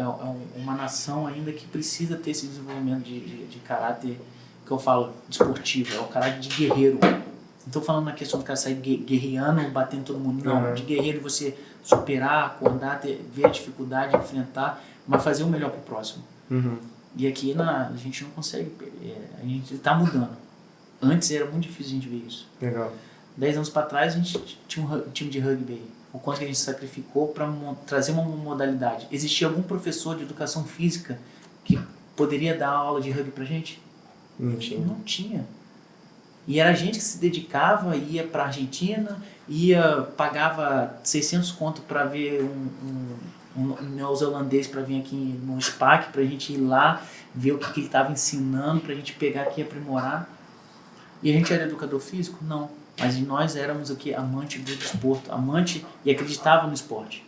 uma nação ainda que precisa ter esse desenvolvimento de caráter, que eu falo, desportivo, é o caráter de guerreiro. Não estou falando na questão do cara sair guerreando, batendo todo mundo, não. De guerreiro você superar, acordar, ver a dificuldade, enfrentar, mas fazer o melhor pro próximo. E aqui a gente não consegue, a gente está mudando. Antes era muito difícil a gente ver isso. Legal. 10 anos para trás a gente tinha um time de rugby aí. O quanto que a gente sacrificou para trazer uma modalidade. Existia algum professor de educação física que poderia dar aula de rugby pra gente? Não tinha. Não tinha. E era a gente que se dedicava, ia pra Argentina, pagava 600 conto para ver um neozelandês para vir aqui no SPAC, pra gente ir lá, ver o que ele estava ensinando, pra gente pegar aqui e aprimorar. E a gente era educador físico? Não. Mas nós éramos amante do desporto, amante e acreditava no esporte.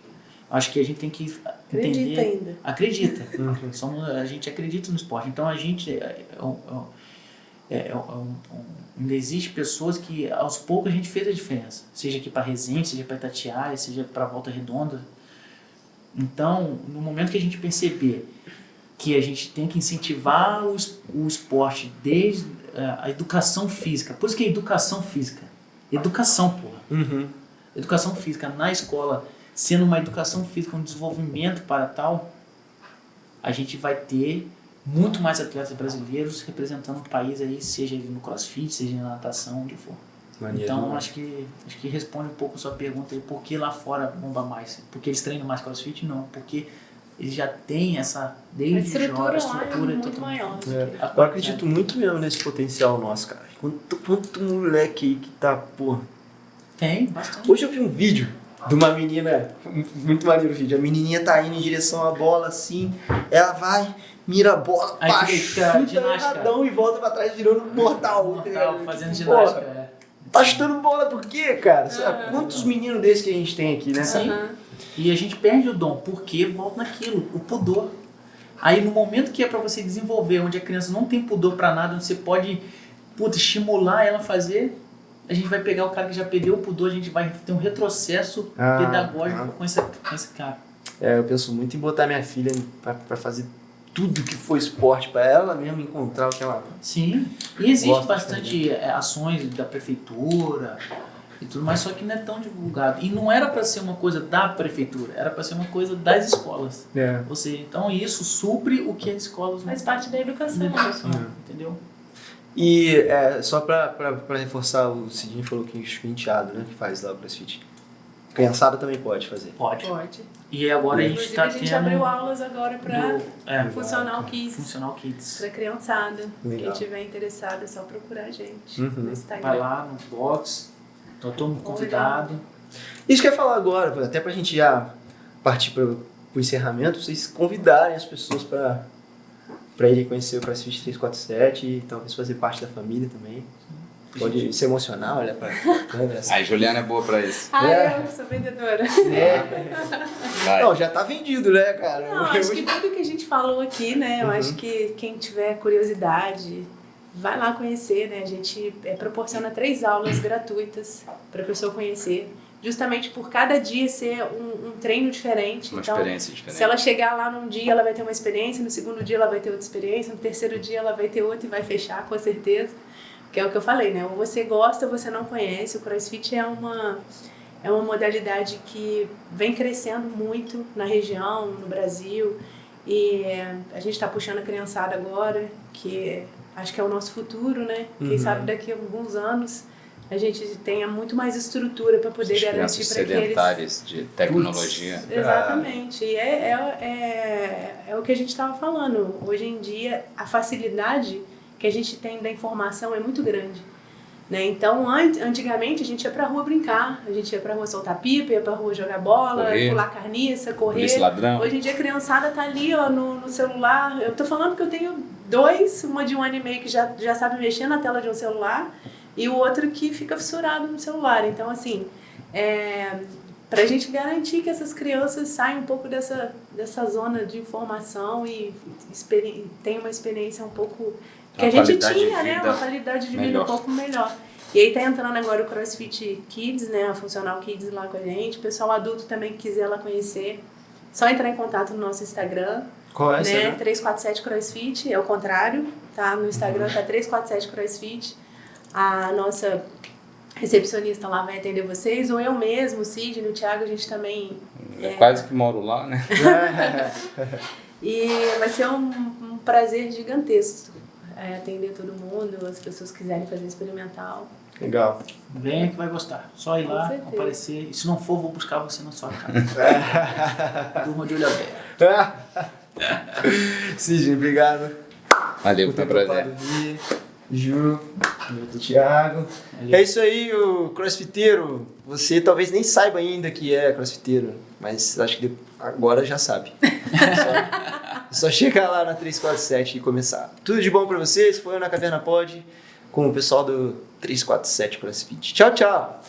Acho que a gente tem que entender... Acredita ainda. A gente acredita no esporte. Então a gente... ainda existe pessoas que aos poucos a gente fez a diferença. Seja aqui para Resende, seja para Itatiaia, seja para Volta Redonda. Então, no momento que a gente perceber que a gente tem que incentivar o esporte desde a educação física. Por isso que é educação física. Educação, porra. Educação física na escola, sendo uma educação física, um desenvolvimento para tal, a gente vai ter muito mais atletas brasileiros representando o país aí, seja no CrossFit, seja na natação, onde for. Maneiro, Então, né? acho que responde um pouco a sua pergunta aí, por que lá fora bomba mais? Porque eles treinam mais CrossFit? Não, porque eles já têm essa, desde A estrutura jovem, lá é muito maior. Eu acredito muito mesmo nesse potencial nosso, cara. Quanto moleque aí que tá, porra. Tem, bastante. Hoje eu vi um vídeo de uma menina, muito maneiro o vídeo. A menininha tá indo em direção à bola assim, ela vai, mira a bola, Aí pá, fica chuta ginástica. erradão e volta pra trás virando um mortal. Fazendo Pô, ginástica. tá chutando bola por quê, cara? Sabe? Quantos meninos desses que a gente tem aqui, né? Sim. E a gente perde o dom, porque volta naquilo, o pudor. Aí no momento que é pra você desenvolver, onde a criança não tem pudor pra nada, onde você pode estimular ela a fazer, a gente vai pegar o cara que já perdeu o pudor, a gente vai ter um retrocesso pedagógico com esse cara. Eu penso muito em botar minha filha pra fazer tudo que for esporte, pra ela mesmo encontrar o que ela... Sim, e existe Gosto bastante ações da prefeitura e tudo mais, só que não é tão divulgado. E não era para ser uma coisa da prefeitura, era para ser uma coisa das escolas. Ou seja, então isso supre o que as escolas Faz parte da educação. entendeu? E só pra reforçar, o Cidinho falou que o enteado, né, que faz lá o CrossFit. Criançada também pode fazer. Pode. Pode. E agora Inclusive, a a gente gente tá tendo... abriu aulas agora para Funcional Kids. Funcional Kids. Para criançada. Legal. Quem tiver interessado é só procurar a gente Uhum. no Instagram. Vai lá no box, tá todo mundo convidado. Isso que eu ia falar agora, até pra gente já partir pro encerramento, vocês convidarem as pessoas pra irem conhecer o CrossFit 347 e talvez fazer parte da família também. Pode se emocionar, olhar pra câmera. Assim. A Juliana é boa pra isso. Eu sou vendedora. Vai. Não, já tá vendido, né, cara? Não, acho que tudo que a gente falou aqui, né? Eu acho que quem tiver curiosidade, vai lá conhecer, né? A gente proporciona 3 aulas gratuitas para a pessoa conhecer. Justamente por cada dia ser um treino diferente. Uma então, experiência diferente. se ela chegar lá num dia, ela vai ter uma experiência, no segundo dia ela vai ter outra experiência, no terceiro dia ela vai ter outra e vai fechar, com certeza. Que é o que eu falei, né? Ou você gosta ou você não conhece. O CrossFit é uma modalidade que vem crescendo muito na região, no Brasil. E a gente está puxando a criançada agora, que acho que é o nosso futuro, né? Quem sabe daqui a alguns anos a gente tenha muito mais estrutura para poder As garantir crianças para que eles... sedentares de tecnologia. Exatamente. E é o que a gente estava falando. Hoje em dia, a facilidade que a gente tem da informação é muito grande. Né? Então, antigamente, a gente ia pra rua brincar. A gente ia pra rua soltar pipa, ia pra rua jogar bola, pular carniça, correr. Polícia ladrão. Hoje em dia, a criançada tá ali ó, no celular. Eu tô falando que eu tenho 2, uma de 1 ano e meio que já sabe mexer na tela de um celular e o outro que fica fissurado no celular. Então, assim, pra gente garantir que essas crianças saiam um pouco dessa zona de informação e tenham uma experiência um pouco... que a gente tinha, né? Uma qualidade de vida um pouco melhor. E aí tá entrando agora o CrossFit Kids, né? A Funcional Kids lá com a gente. O pessoal adulto também que quiser lá conhecer, só entrar em contato no nosso Instagram. Qual é essa? Né? 347 CrossFit, é o contrário, tá? No Instagram tá 347 CrossFit. A nossa recepcionista lá vai atender vocês, ou eu mesmo, o Sidney, o Thiago, a gente também... Quase que moro lá, né? E vai ser um prazer gigantesco atender todo mundo, as pessoas que quiserem fazer experimental. Legal. Venha que vai gostar. Só ir lá, certeza. aparecer. E se não for, vou buscar você na sua casa. Turma de olho aberto. Sidney, obrigado. Valeu, por foi um ter prazer. topado vir. Ju, do Thiago. É isso aí, o crossfiteiro. Você talvez nem saiba ainda que é crossfiteiro, mas acho que agora já sabe. Só chegar lá na 347 e começar. Tudo de bom pra vocês. Foi o Na Caverna Pod com o pessoal do 347 CrossFit. Tchau, tchau.